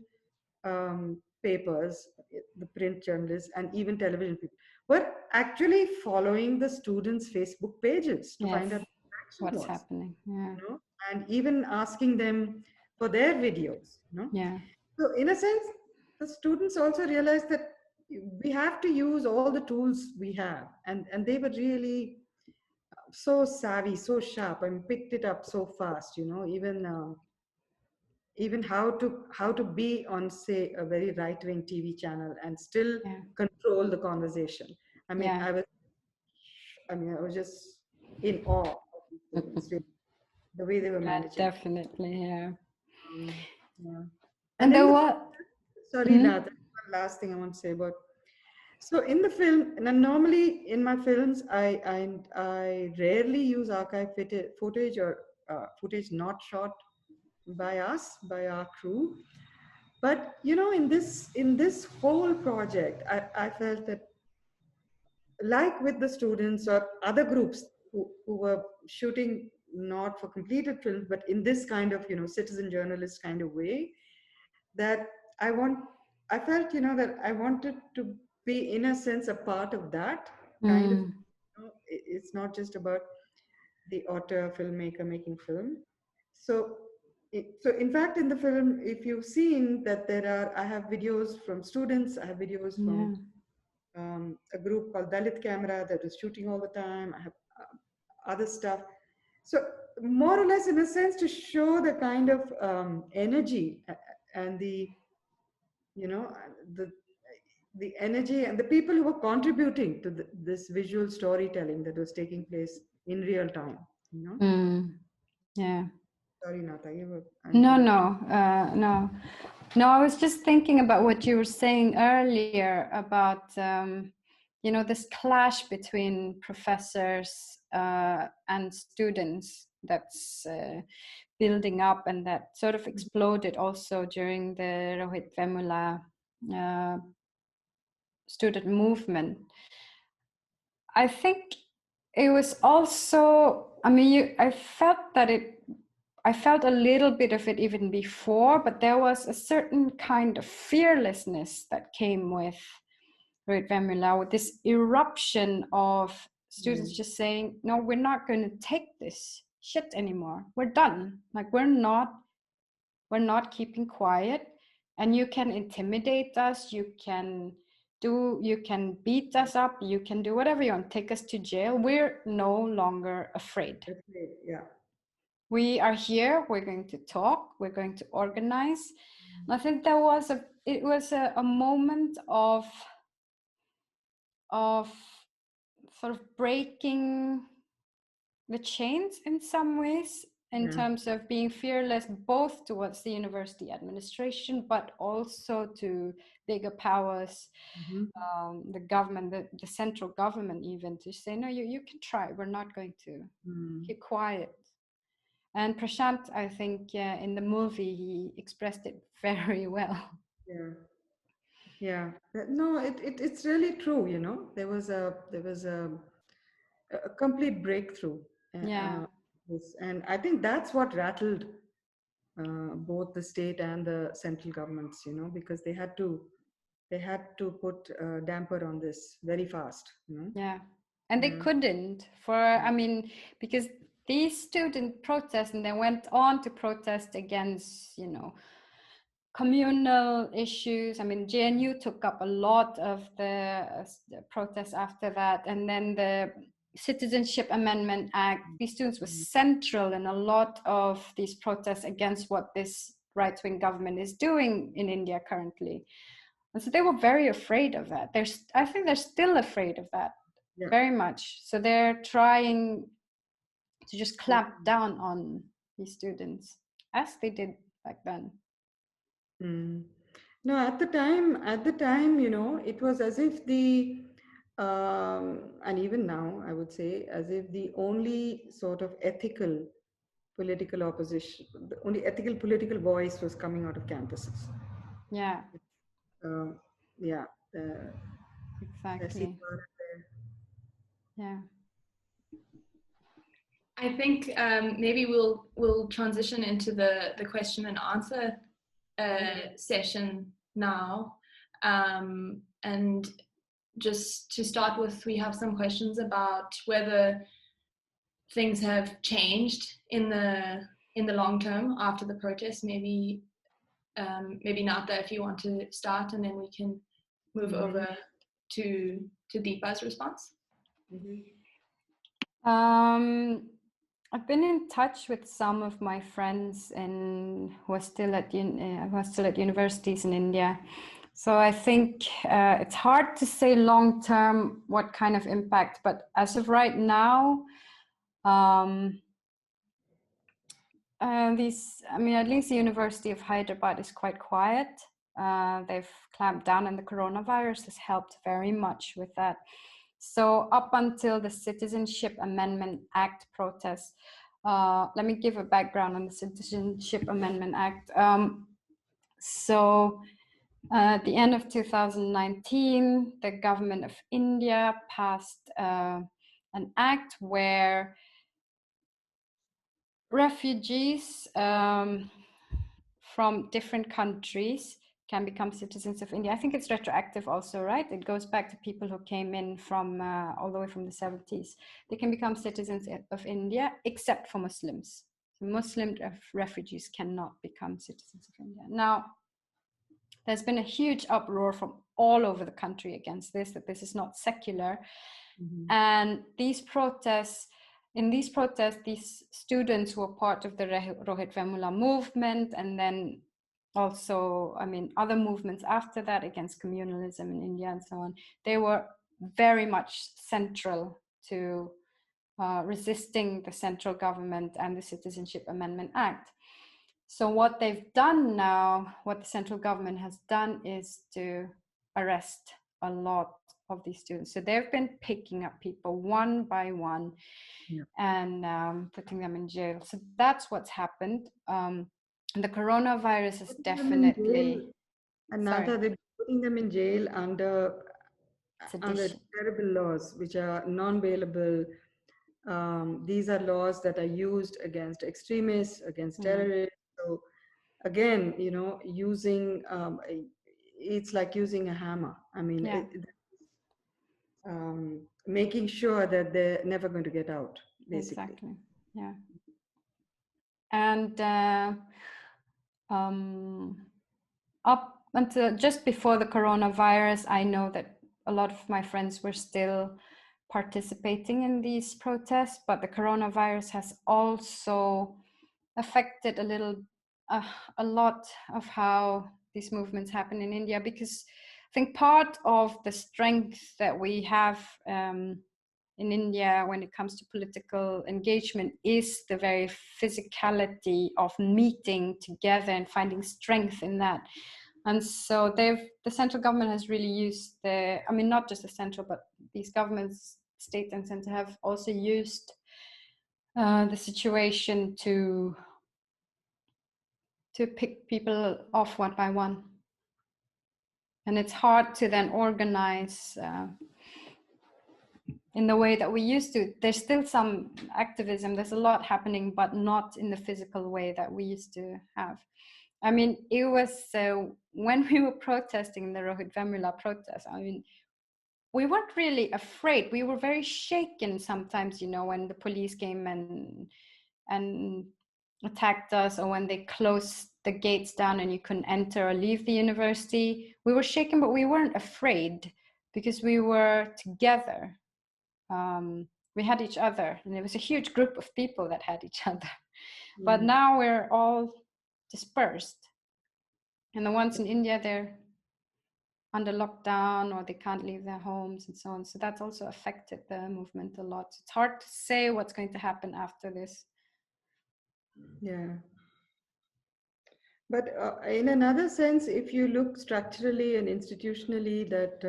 papers, the print journalists, and even television people, were actually following the students' Facebook pages to find out what's happening. Yeah. You know, and even asking them for their videos. You know? Yeah. So in a sense, the students also realized that we have to use all the tools we have, and they were really so savvy, so sharp, and picked it up so fast. You know, even how to be on, say, a very right-wing TV channel and still control the conversation. I mean, I was just in awe of these students, the way they were managing. Definitely, yeah. And then sorry, Natha, one last thing I want to say about. So in the film, and normally in my films, I rarely use archive footage or footage not shot by us, by our crew. But you know, in this whole project, I felt that, like with the students or other groups who were shooting not for completed films, but in this kind of, you know, citizen journalist kind of way, that I felt, you know, that I wanted to be, in a sense, a part of that kind of, you know, it's not just about the author, filmmaker making film. So in fact, in the film, if you've seen that I have videos from students, I have videos from a group called Dalit Camera that is shooting all the time. I have other stuff. So more or less, in a sense, to show the kind of energy and the, you know, the energy and the people who were contributing to this visual storytelling that was taking place in real time. You know. Yeah. Sorry, Natha, you were. No. I was just thinking about what you were saying earlier about, you know, this clash between professors and students that's building up, and that sort of exploded also during the Rohith Vemula student movement. I think it was also, I mean, I felt a little bit of it even before, but there was a certain kind of fearlessness that came with Rohith Vemula, with this eruption of students just saying, no, we're not going to take this shit anymore. We're done. Like, we're not keeping quiet, and you can intimidate us. You can beat us up. You can do whatever you want. Take us to jail. We're no longer afraid. Yeah. We are here, we're going to talk, we're going to organize. And I think it was a moment of sort of breaking the chains in some ways, in terms of being fearless, both towards the university administration, but also to bigger powers, the government, the central government, even, to say, no, you can try, we're not going to keep quiet. And Prashant, I think, in the movie, he expressed it very well. Yeah. No, it's really true. You know, there was a complete breakthrough. And I think that's what rattled both the state and the central governments. You know, because they had to put a damper on this very fast. You know? Yeah, and they couldn't I mean, because these students protested, and they went on to protest against, you know, communal issues. I mean, JNU took up a lot of the protests after that, and then the Citizenship Amendment Act. These students were central in a lot of these protests against what this right-wing government is doing in India currently. And so they were very afraid of that. I think they're still afraid of that, very much. So they're trying to just clamp down on these students, as they did back then. No, at the time, you know, it was as if and even now, I would say, as if the only sort of ethical political opposition, the only ethical political voice was coming out of campuses. Yeah. Yeah. Exactly. Yeah. I think maybe we'll transition into the question and answer session now, and just to start with, we have some questions about whether things have changed in the long term after the protest. Maybe Natha, if you want to start, and then we can move over to Deepa's response. I've been in touch with some of my friends who are still at universities in India. So I think it's hard to say long term what kind of impact, but as of right now, at least the University of Hyderabad is quite quiet. They've clamped down, and the coronavirus has helped very much with that. So up until the Citizenship Amendment Act protests, let me give a background on the Citizenship Amendment Act. At the end of 2019, the government of India passed an act where refugees from different countries can become citizens of India. I think it's retroactive also, right? It goes back to people who came in from all the way from the 70s. They can become citizens of India, except for Muslims. So Muslim refugees cannot become citizens of India. Now, there's been a huge uproar from all over the country against this, that this is not secular. And these protests, these students who were part of the Rohith Vemula movement, and then also, other movements after that against communalism in India and so on, they were very much central to resisting the central government and the Citizenship Amendment Act. So what they've done now, what the central government has done, is to arrest a lot of these students. So they've been picking up people one by one and putting them in jail. So that's what's happened. The coronavirus is definitely... And now they're putting them in jail under terrible laws, which are non-bailable. These are laws that are used against extremists, against terrorists. So again, you know, it's like using a hammer. Making sure that they're never going to get out, basically. Exactly. Yeah. And up until just before the coronavirus, I know that a lot of my friends were still participating in these protests, but the coronavirus has also affected a lot of how these movements happen in India, because I think part of the strength that we have in India when it comes to political engagement is the very physicality of meeting together and finding strength in that. And so the central government has really used not just the central, but these governments, state and center, have also used the situation to pick people off one by one. And it's hard to then organize in the way that we used to. There's still some activism, there's a lot happening, but not in the physical way that we used to have. It was when we were protesting the Rohith Vemula protest, we weren't really afraid. We were very shaken sometimes, you know, when the police came and attacked us, or when they closed the gates down and you couldn't enter or leave the university. We were shaken, but we weren't afraid because we were together. We had each other, and it was a huge group of people that had each other. But now we're all dispersed. And the ones in India, they're under lockdown or they can't leave their homes and so on. So that's also affected the movement a lot. It's hard to say what's going to happen after this. Yeah. But in another sense, if you look structurally and institutionally, that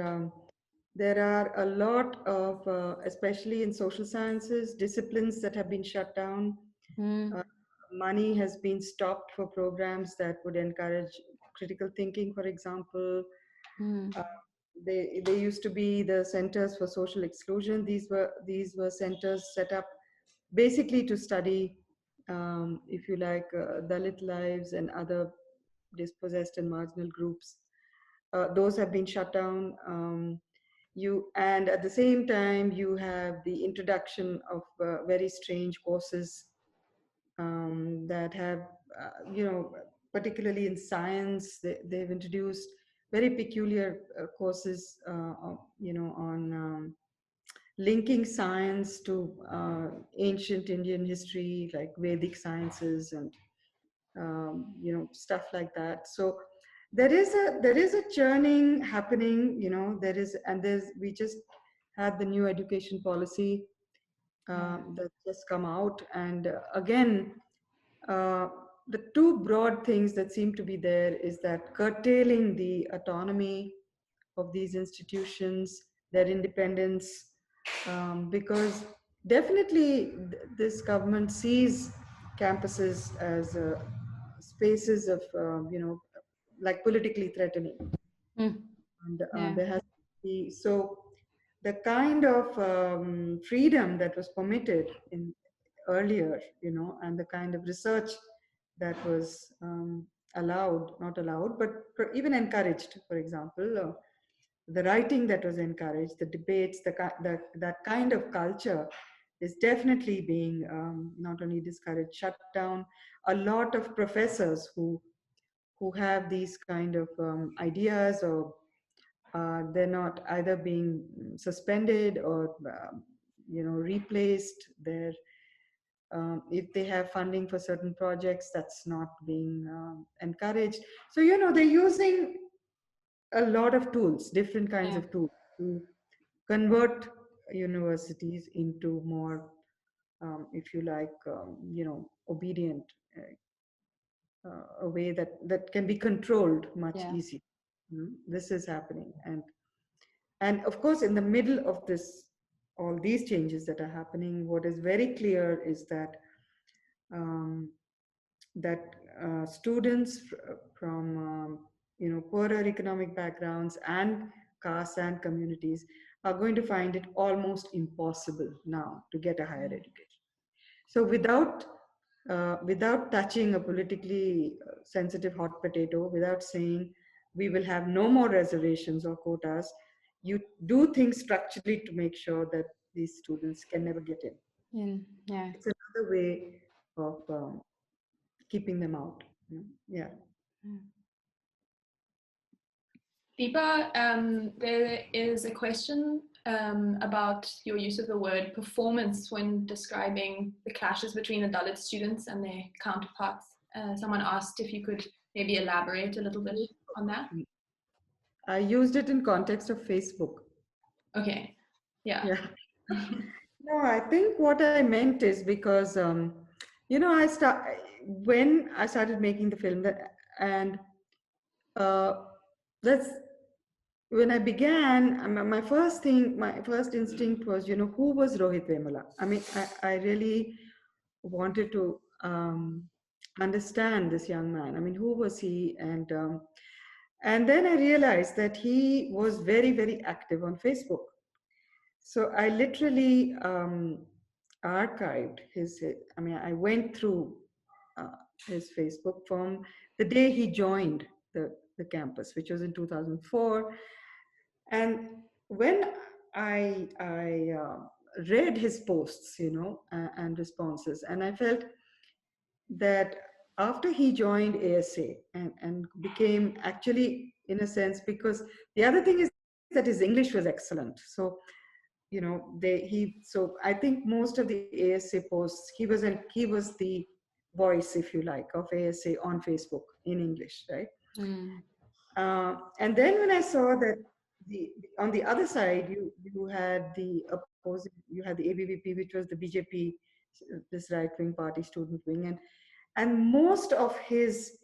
there are a lot of, especially in social sciences, disciplines that have been shut down. Money has been stopped for programs that would encourage critical thinking, for example. They used to be the centers for social exclusion. These were centers set up basically to study, if you like, Dalit lives and other dispossessed and marginal groups. Those have been shut down. And at the same time, you have the introduction of very strange courses that have, particularly in science, they've introduced very peculiar courses, on linking science to ancient Indian history, like Vedic sciences and stuff like that. So there is a churning happening. We just had the new education policy that just come out, and again, the two broad things that seem to be there is that curtailing the autonomy of these institutions, their independence, because definitely this government sees campuses as spaces of, like politically threatening. And there has to be, so the kind of freedom that was permitted in earlier, and the kind of research that was not allowed, but even encouraged, for example, the writing that was encouraged, the debates, that kind of culture is definitely being not only discouraged, shut down. A lot of professors who have these kind of ideas, or they're not either being suspended or replaced. If they have funding for certain projects, that's not being encouraged. So they're using a lot of tools, different kinds of tools, to convert universities into more, if you like, obedient, a way that can be controlled much easier. This is happening, and of course, in the middle of all these changes that are happening, what is very clear is that students from poorer economic backgrounds and castes and communities are going to find it almost impossible now to get a higher education. So without touching a politically sensitive hot potato, without saying we will have no more reservations or quotas, you do things structurally to make sure that these students can never get in. It's another way of keeping them out. Yeah. Deepa, there is a question about your use of the word performance when describing the clashes between the Dalit students and their counterparts. Someone asked if you could maybe elaborate a little bit on that. I used it in context of Facebook. Okay. Yeah. No, I think what I meant is because when I started making the film, and that's when I began. My first instinct was, who was Rohith Vemula? I mean, I really wanted to understand this young man. I mean, who was he? And then I realized that he was very, very active on Facebook. So I literally archived I went through his Facebook from the day he joined the campus, which was in 2004. And when I read his posts, and responses, and I felt that after he joined ASA and became actually, in a sense, because the other thing is that his English was excellent. So, so I think most of the ASA posts, he was the voice, if you like, of ASA on Facebook in English, right? Mm. And then when I saw that on the other side, you had the opposing, you had the ABVP, which was the BJP, this right-wing party student wing, and most of his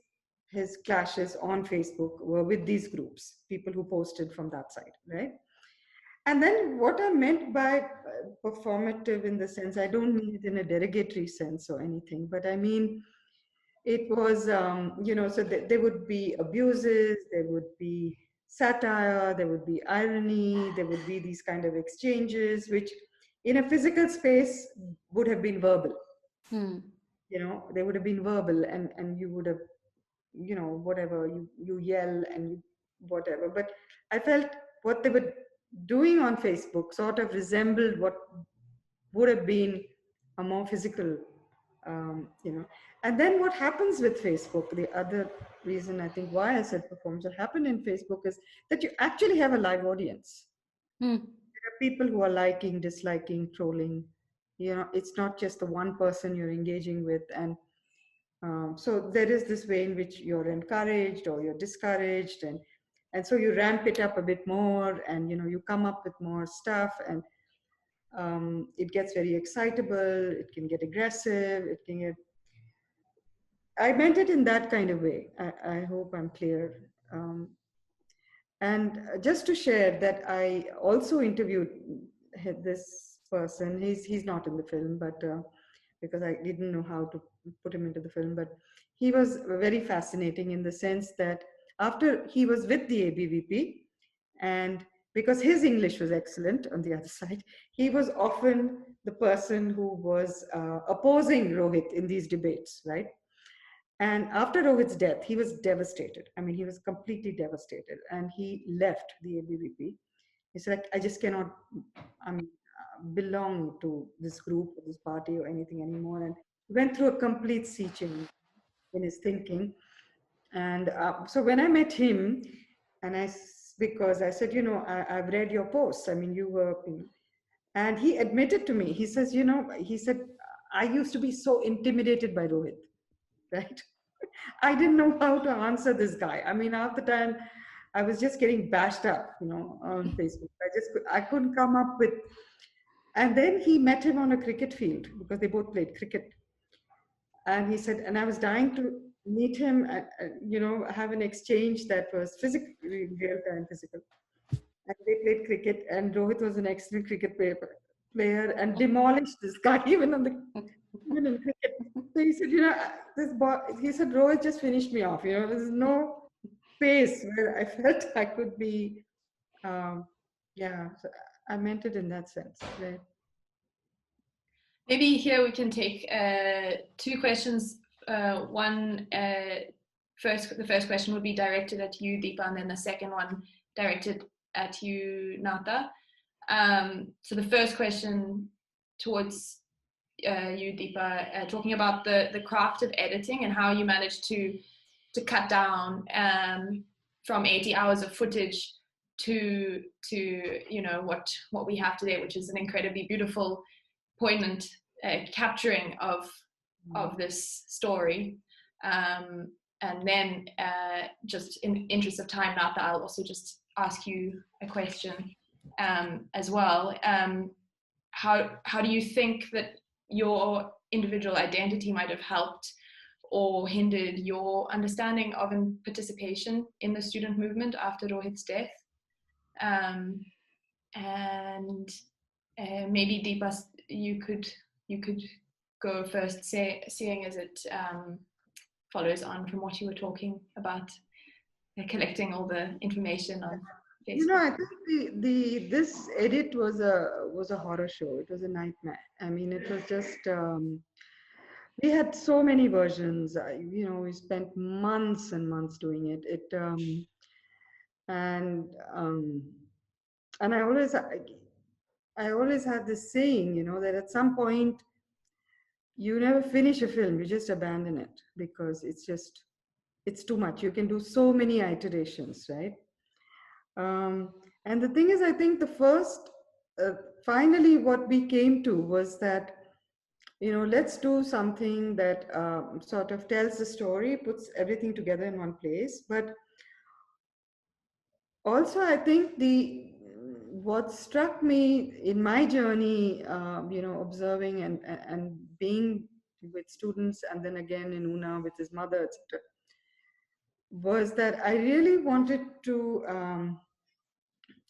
clashes on Facebook were with these groups, people who posted from that side, right? And then what I meant by performative, in the sense, I don't mean it in a derogatory sense or anything, but I mean it was, so there would be abuses, there would be satire, there would be irony, there would be these kind of exchanges, which in a physical space would have been verbal. Mm. They would have been verbal, and you would have, whatever, you yell and whatever. But I felt what they were doing on Facebook sort of resembled what would have been a more physical, and then what happens with Facebook, the other reason I think why I said performance, what happened in Facebook is that you actually have a live audience. Mm. There are people who are liking, disliking, trolling. It's not just the one person you're engaging with. And so there is this way in which you're encouraged or you're discouraged, and so you ramp it up a bit more, and you come up with more stuff, and it gets very excitable, it can get aggressive, it can get, I meant it in that kind of way. I hope I'm clear. And just to share that I also interviewed this person. He's not in the film, but because I didn't know how to put him into the film, but he was very fascinating in the sense that after he was with the ABVP, and because his English was excellent on the other side, he was often the person who was opposing Rohit in these debates, right? And after Rohit's death, he was devastated. I mean, he was completely devastated, and he left the ABVP. He said, I just cannot belong to this group or this party or anything anymore. And he went through a complete sea change in his thinking. And so when I met him, because I said, I've read your posts. I mean, you were, and he admitted to me, he says, he said, I used to be so intimidated by Rohit, right? I didn't know how to answer this guy. I mean, half the time I was just getting bashed up, on Facebook. I couldn't come up with. And then he met him on a cricket field because they both played cricket. And he said, and I was dying to meet him, have an exchange that was physical, real time physical. And they played cricket, and Rohit was an excellent cricket player and demolished this guy even in cricket. So he said, he said, Rohit just finished me off. There's no space where I felt I could be. So I meant it in that sense. Right? Maybe here we can take two questions. The first question would be directed at you, Deepa, and then the second one directed at you, Natha. So the first question towards you, Deepa, talking about the craft of editing and how you managed to cut down from 80 hours of footage to what we have today, which is an incredibly beautiful, poignant capturing of this story. And then just in the interest of time, Natha, I'll also just ask you a question as well. How do you think that your individual identity might have helped or hindered your understanding of and participation in the student movement after Rohit's death? And maybe Deepa, you could go first, seeing as it follows on from what you were talking about, collecting all the information on Facebook. I think this edit was a horror show. It was a nightmare. I mean, it was just we had so many versions. We spent months and months doing it. And I always had this saying, that at some point you never finish a film, you just abandon it because it's too much. You can do so many iterations, right? And the thing is, I think the first, finally, what we came to was that, let's do something that sort of tells the story, puts everything together in one place. But also, I think what struck me in my journey, observing and being with students, and then again in Una with his mother, etc., was that I really wanted to,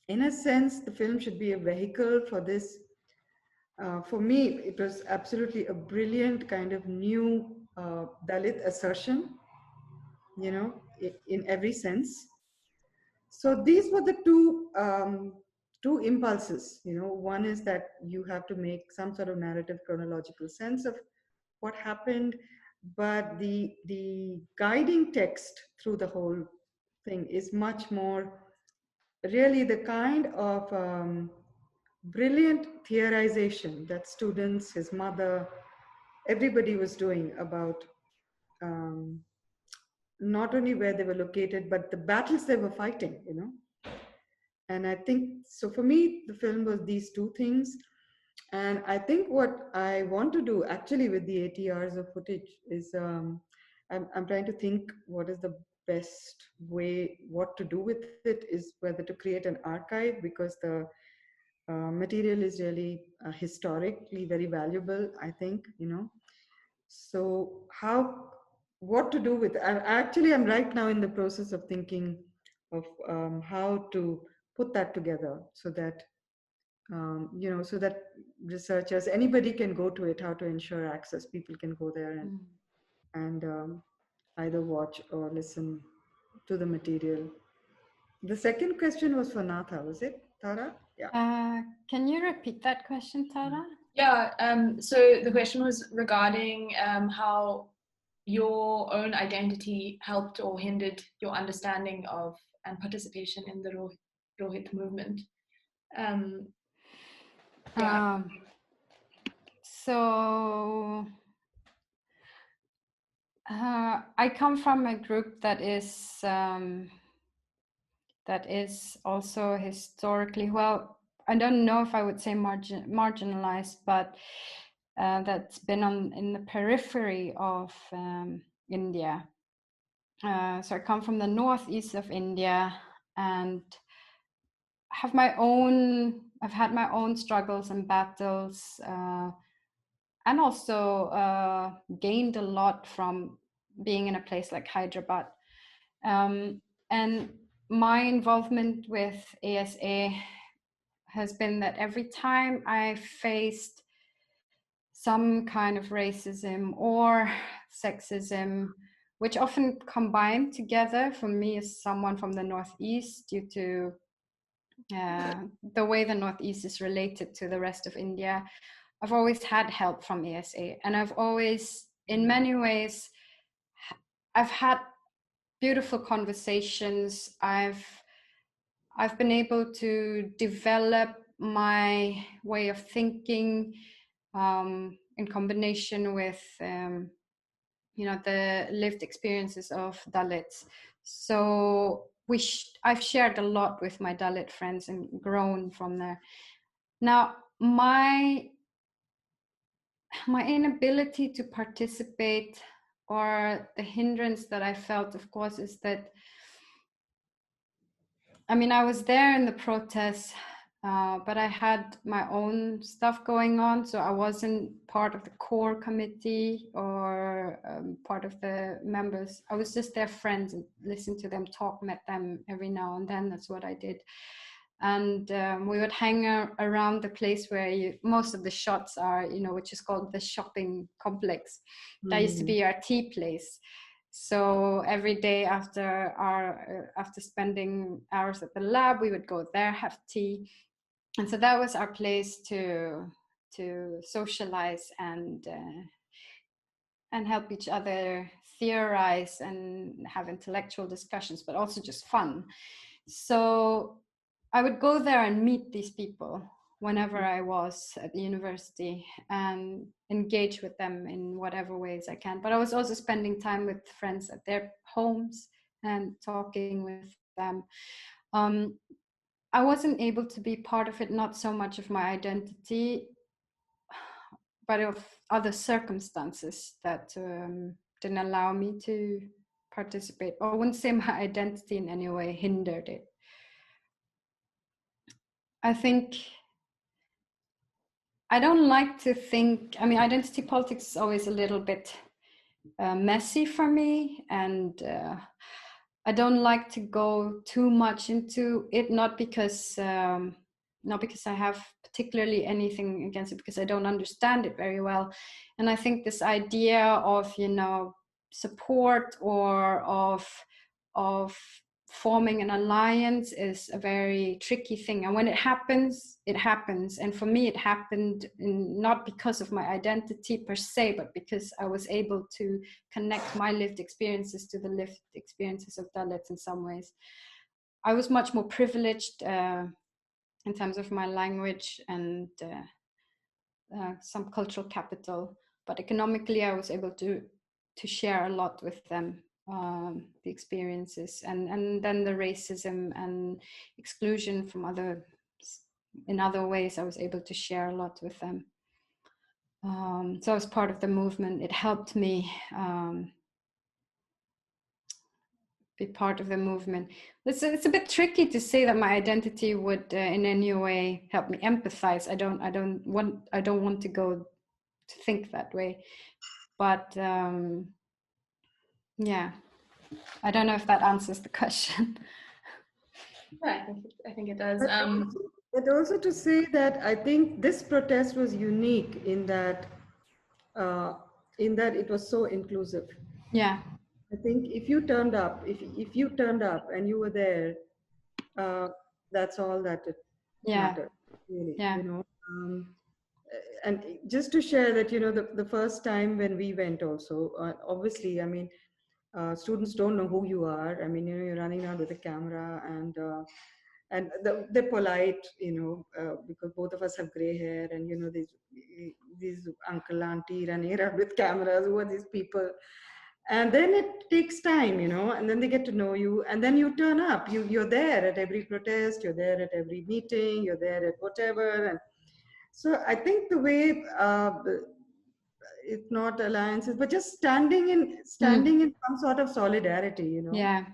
in a sense, the film should be a vehicle for this. For me, it was absolutely a brilliant kind of new Dalit assertion, in every sense. So these were the two impulses. One is that you have to make some sort of narrative chronological sense of what happened, but the guiding text through the whole thing is much more really the kind of brilliant theorization that students, his mother, everybody was doing about not only where they were located, but the battles they were fighting, And I think, so for me, the film was these two things. And I think what I want to do actually with the 80 hours of footage is I'm trying to think what is the best way, what to do with it is whether to create an archive, because the material is really historically very valuable, I think, So what to do with it? I'm right now in the process of thinking of how to put that together so that, so that researchers, anybody can go to it, how to ensure access, people can go there and either watch or listen to the material. The second question was for Natha, was it, Tara? Yeah. Can you repeat that question, Tara? Yeah, so the question was regarding how your own identity helped or hindered your understanding of and participation in the Rohit movement. So I come from a group that is also historically, well, I don't know if I would say marginalized, but that's been in the periphery of India. So I come from the northeast of India and I've had my own struggles and battles, and also gained a lot from being in a place like Hyderabad. And my involvement with ASA has been that every time I faced some kind of racism or sexism, which often combine together for me as someone from the Northeast due to the way the Northeast is related to the rest of India, I've always had help from ASA, and I've always, in many ways, I've had beautiful conversations. I've been able to develop my way of thinking in combination with the lived experiences of Dalits. So I've shared a lot with my Dalit friends and grown from there. Now, my inability to participate, or the hindrance that I felt, of course, is that, I was there in the protests, but I had my own stuff going on, so I wasn't part of the core committee or part of the members. I was just their friends and listened to them talk, met them every now and then. That's what I did. And we would hang around the place where most of the shots are, which is called the shopping complex. That used to be our tea place. So every day after spending hours at the lab, we would go there, have tea. And so that was our place to socialize and help each other theorize and have intellectual discussions, but also just fun. So I would go there and meet these people whenever I was at the university and engage with them in whatever ways I can. But I was also spending time with friends at their homes and talking with them. I wasn't able to be part of it, not so much of my identity, but of other circumstances that didn't allow me to participate. I wouldn't say my identity in any way hindered it. I think I don't like to think, I mean, identity politics is always a little bit messy for me, and I don't like to go too much into it, not because I have particularly anything against it, because I don't understand it very well. And I think this idea of, you know, support or of forming an alliance is a very tricky thing, and when it happens, it happens. And for me, it happened not because of my identity per se, but because I was able to connect my lived experiences to the lived experiences of Dalits in some ways. I was much more privileged in terms of my language and some cultural capital, but economically I was able to share a lot with them, the experiences, and then the racism and exclusion from in other ways I was able to share a lot with them. So I was part of the movement. It helped me be part of the movement. It's a bit tricky to say that my identity would in any way help me empathize. I don't want to go to think that way, but yeah, I don't know if that answers the question. Yeah, I think it does. But also to say that I think this protest was unique in that it was so inclusive. Yeah. I think if you turned up, if you turned up and you were there, that's all that it mattered, really. Yeah. You know, and just to share that, you know, the first time when we went, also, obviously, I mean, students don't know who you are. I mean, you know, you're running around with a camera, and they're polite, you know, because both of us have gray hair, and you know, these uncle auntie running around with cameras. Who are these people? And then it takes time, you know, and then they get to know you, and then you turn up. You're there at every protest, you're there at every meeting, you're there at whatever. And so I think the way, if not alliances, but just standing in some sort of solidarity, you know. Yeah.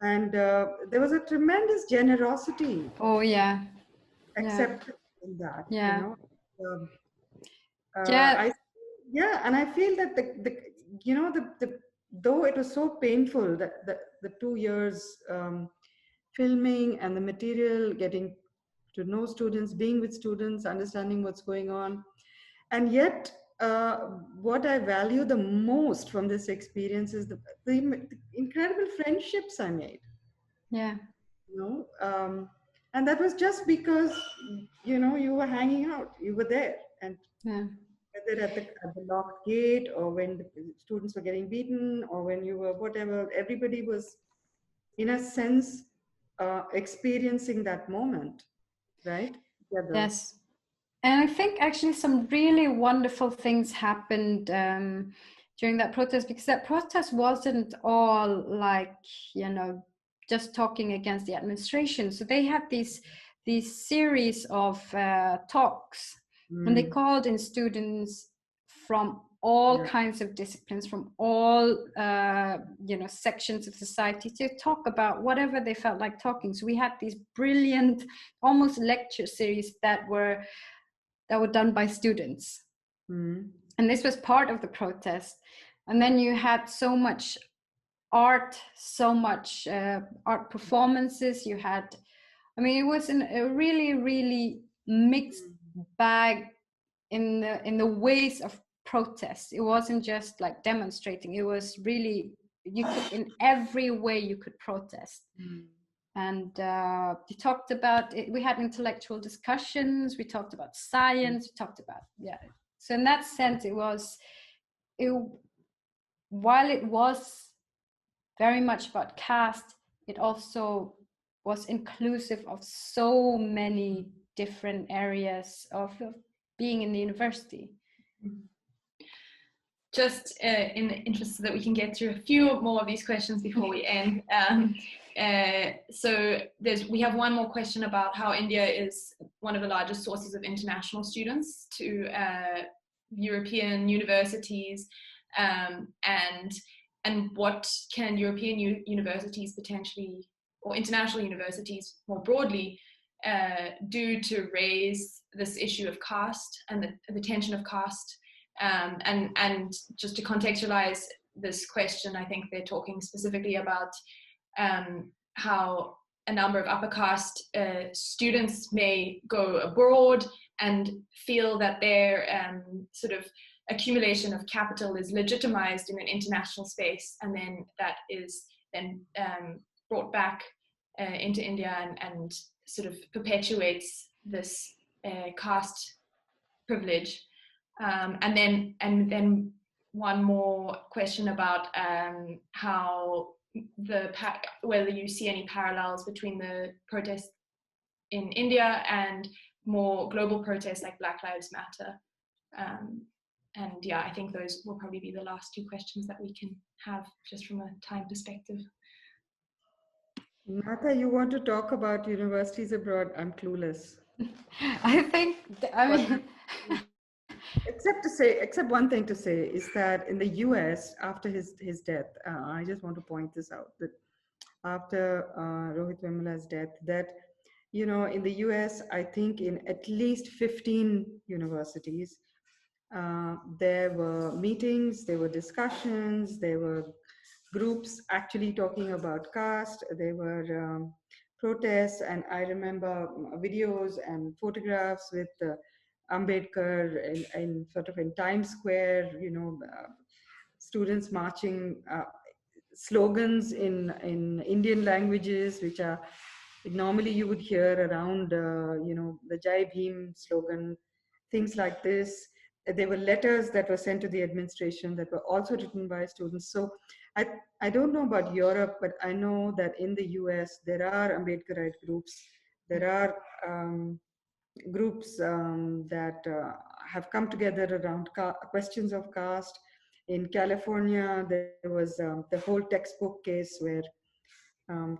And there was a tremendous generosity. Oh yeah. Accepted in that, yeah. you know. Yeah. And I feel that the you know, the though it was so painful, that the 2 years filming and the material, getting to know students, being with students, understanding what's going on, and yet what I value the most from this experience is the incredible friendships I made. Yeah. You know, and that was just because, you know, you were hanging out, you were there, and whether at the locked gate, or when the students were getting beaten, or when you were whatever, everybody was, in a sense, experiencing that moment, right? Together. Yes. And I think actually some really wonderful things happened during that protest, because that protest wasn't all like, you know, just talking against the administration. So they had these series of talks, and they called in students from all kinds of disciplines, from all you know, sections of society, to talk about whatever they felt like talking. So we had these brilliant, almost lecture series that were done by students. And this was part of the protest. And then you had so much art, so much art performances. You had, I mean, it was a really, really mixed bag in the ways of protest. It wasn't just like demonstrating. It was really, you could, in every way you could protest. And we talked about it. We had intellectual discussions. We talked about science. We talked about, So in that sense, while it was very much about caste, it also was inclusive of so many different areas of being in the university. Just in the interest so that we can get through a few more of these questions before we end. So we have one more question about how India is one of the largest sources of international students to European universities, and what can European universities potentially, or international universities more broadly, do to raise this issue of caste and the tension of caste. And just to contextualize this question, I think they're talking specifically about how a number of upper caste students may go abroad and feel that their sort of accumulation of capital is legitimized in an international space, and then that is then brought back into India and sort of perpetuates this caste privilege. And then one more question about how whether you see any parallels between the protests in India and more global protests like Black Lives Matter. And yeah, I think those will probably be the last two questions that we can have just from a time perspective. Natha, you want to talk about universities abroad? I'm clueless. Except one thing to say is that in the US, after his death, I just want to point this out, that after Rohith Vemula's death, that, you know, in the US, I think in at least 15 universities, there were meetings, there were discussions, there were groups actually talking about caste, there were protests, and I remember videos and photographs with Ambedkar in sort of in Times Square, you know, students marching, slogans in Indian languages, which are normally you would hear around, you know, the Jai Bhim slogan, things like this. There were letters that were sent to the administration that were also written by students. So I don't know about Europe, but I know that in the US, there are Ambedkarite groups. There are groups that have come together around questions of caste. In California, there was the whole textbook case where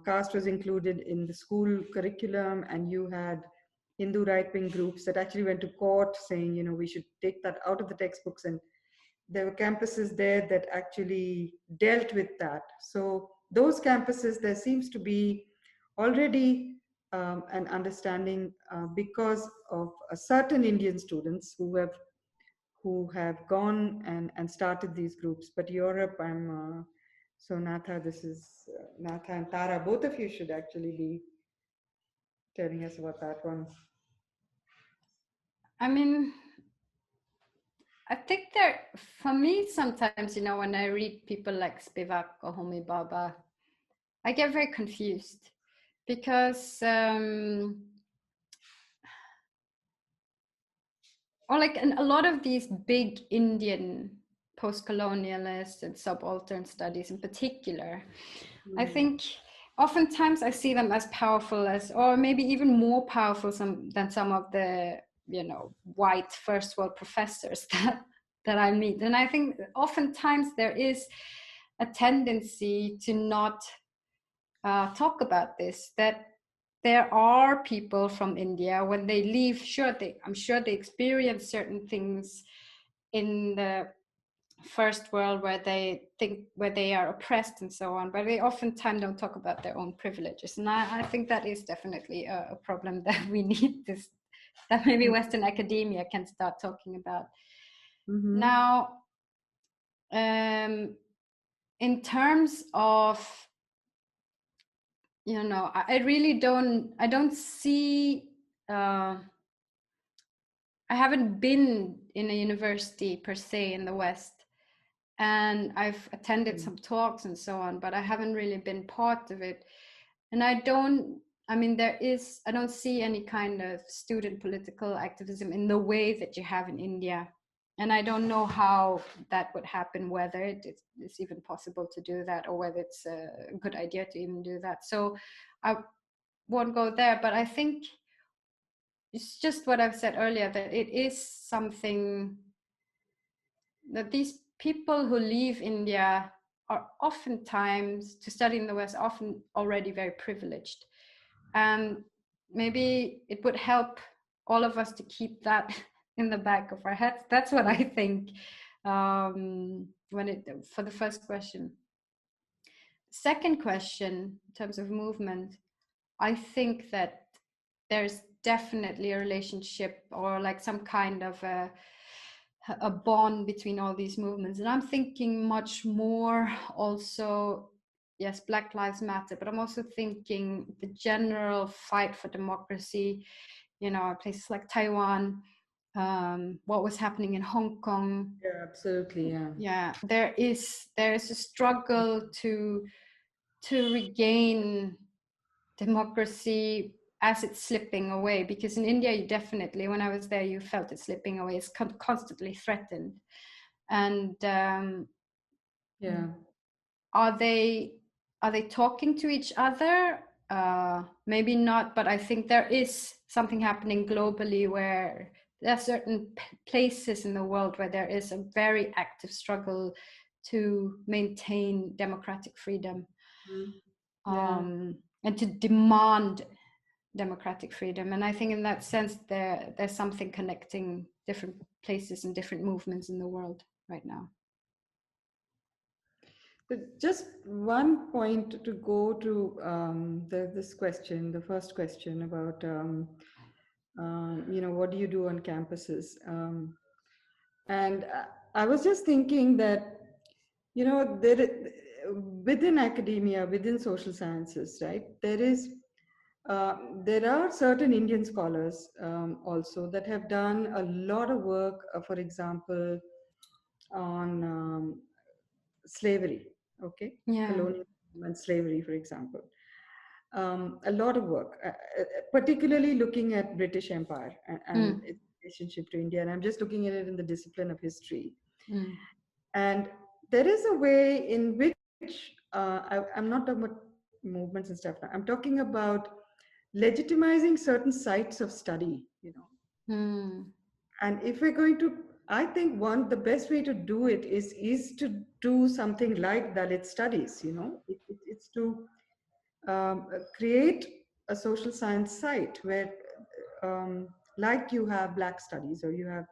caste was included in the school curriculum, and you had Hindu right-wing groups that actually went to court saying, you know, we should take that out of the textbooks. And there were campuses there that actually dealt with that. So those campuses, there seems to be already an understanding because of certain Indian students who have gone and started these groups. But Europe, so Natha, this is Natha and Tara, both of you should actually be telling us about that one. I mean, I think for me, sometimes, you know, when I read people like Spivak or Homi Bhabha, I get very confused because, or like a lot of these big Indian post-colonialist and subaltern studies in particular, I think oftentimes I see them as powerful as, or maybe even more powerful than some of the, you know, white first world professors that I meet. And I think oftentimes there is a tendency to not talk about this, that there are people from India, when they leave, I'm sure they experience certain things in the first world where they are oppressed and so on, but they oftentimes don't talk about their own privileges. And I think that is definitely a problem that we need that maybe Western academia can start talking about. Mm-hmm. Now, in terms of, you know, I don't see, I haven't been in a university per se in the West, and I've attended some talks and so on, but I haven't really been part of it. And I don't see any kind of student political activism in the way that you have in India. And I don't know how that would happen, whether it's even possible to do that, or whether it's a good idea to even do that. So I won't go there, but I think it's just what I've said earlier, that it is something that these people who leave India are oftentimes to study in the West, often already very privileged. And maybe it would help all of us to keep that in the back of our heads. That's what I think for the first question. Second question, in terms of movement, I think that there's definitely a relationship or like some kind of a bond between all these movements. And I'm thinking much more also, yes, Black Lives Matter, but I'm also thinking the general fight for democracy, you know, places like Taiwan, what was happening in Hong Kong. Yeah, absolutely. Yeah. Yeah, there is a struggle to regain democracy as it's slipping away, because in India, you definitely, when I was there, you felt it slipping away. It's constantly threatened. And Yeah. are they talking to each other? Maybe not, but I think there is something happening globally where there are certain places in the world where there is a very active struggle to maintain democratic freedom. Yeah. And to demand democratic freedom. And I think in that sense, there's something connecting different places and different movements in the world right now. But just one point to go to this question, the first question about, what do you do on campuses? And I was just thinking that, within academia, within social sciences, right, there are certain Indian scholars also that have done a lot of work, for example, on slavery, okay? Yeah. Colonial and slavery, for example. A lot of work, particularly looking at British Empire and its relationship to India. And I'm just looking at it in the discipline of history. And there is a way in which, I'm not talking about movements and stuff now. I'm talking about legitimizing certain sites of study, And if we're going to, I think the best way to do it is to do something like Dalit studies, It's to create a social science site where, like you have Black studies, or you have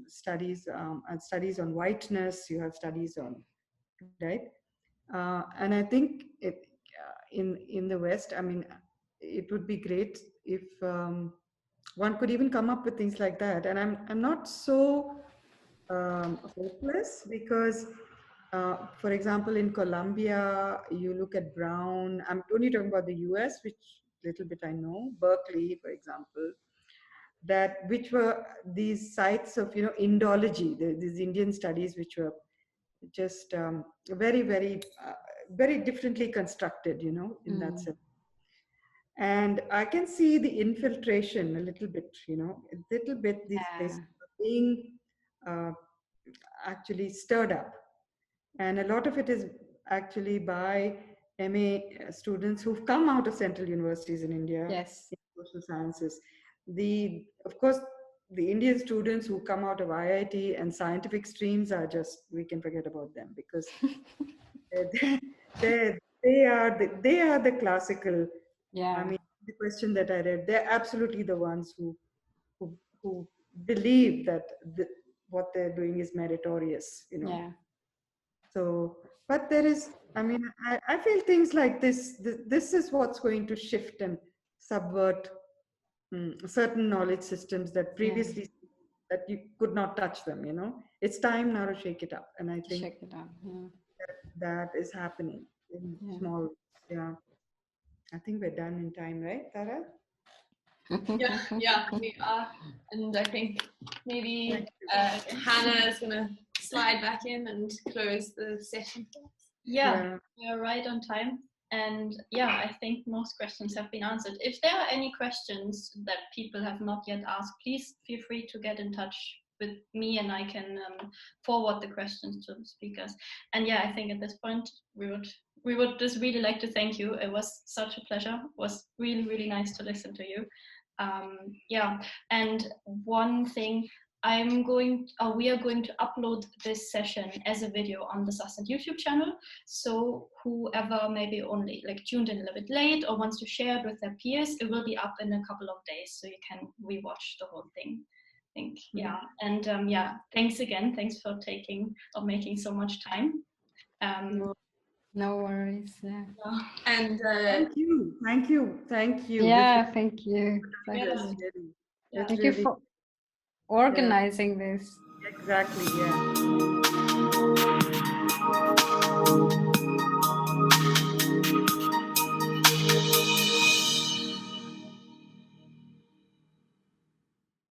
studies and studies on whiteness, you have studies on, right? And I think in the West, I mean, it would be great if one could even come up with things like that. And I'm not so hopeless, because for example, in Colombia, you look at Brown. I'm only talking about the US, which little bit I know. Berkeley, for example, which were these sites of Indology, these Indian studies, which were just very, very, very differently constructed, in that sense. And I can see the infiltration a little bit, these places being actually stirred up. And a lot of it is actually by MA students who've come out of central universities in India, yes, in social sciences. Of course, the Indian students who come out of IIT and scientific streams are just, we can forget about them, because they are the classical. yeah. I mean, the question that I read, they're absolutely the ones who believe that what they're doing is meritorious, Yeah. So, but there is, I mean, I feel things like this is what's going to shift and subvert certain knowledge systems that previously that you could not touch them, It's time now to shake it up. And I think shake it up. that is happening in small, I think we're done in time, right, Tara? Yeah, we are. And I think maybe Hannah is going to slide back in and close the session. Yeah, we're right on time. And I think most questions have been answered. If there are any questions that people have not yet asked, please feel free to get in touch with me, and I can forward the questions to the speakers. And I think at this point we would just really like to thank you. It was such a pleasure. It was really, really nice to listen to you. Yeah, and one thing we are going to upload this session as a video on the Sasnet YouTube channel. So whoever maybe only like tuned in a little bit late or wants to share it with their peers, it will be up in a couple of days, so you can rewatch the whole thing. I think, yeah. And yeah, thanks again. Thanks for making so much time. No worries. Yeah. And Thank you. Yeah, thank you. Thank you for organizing this. Exactly. Yeah.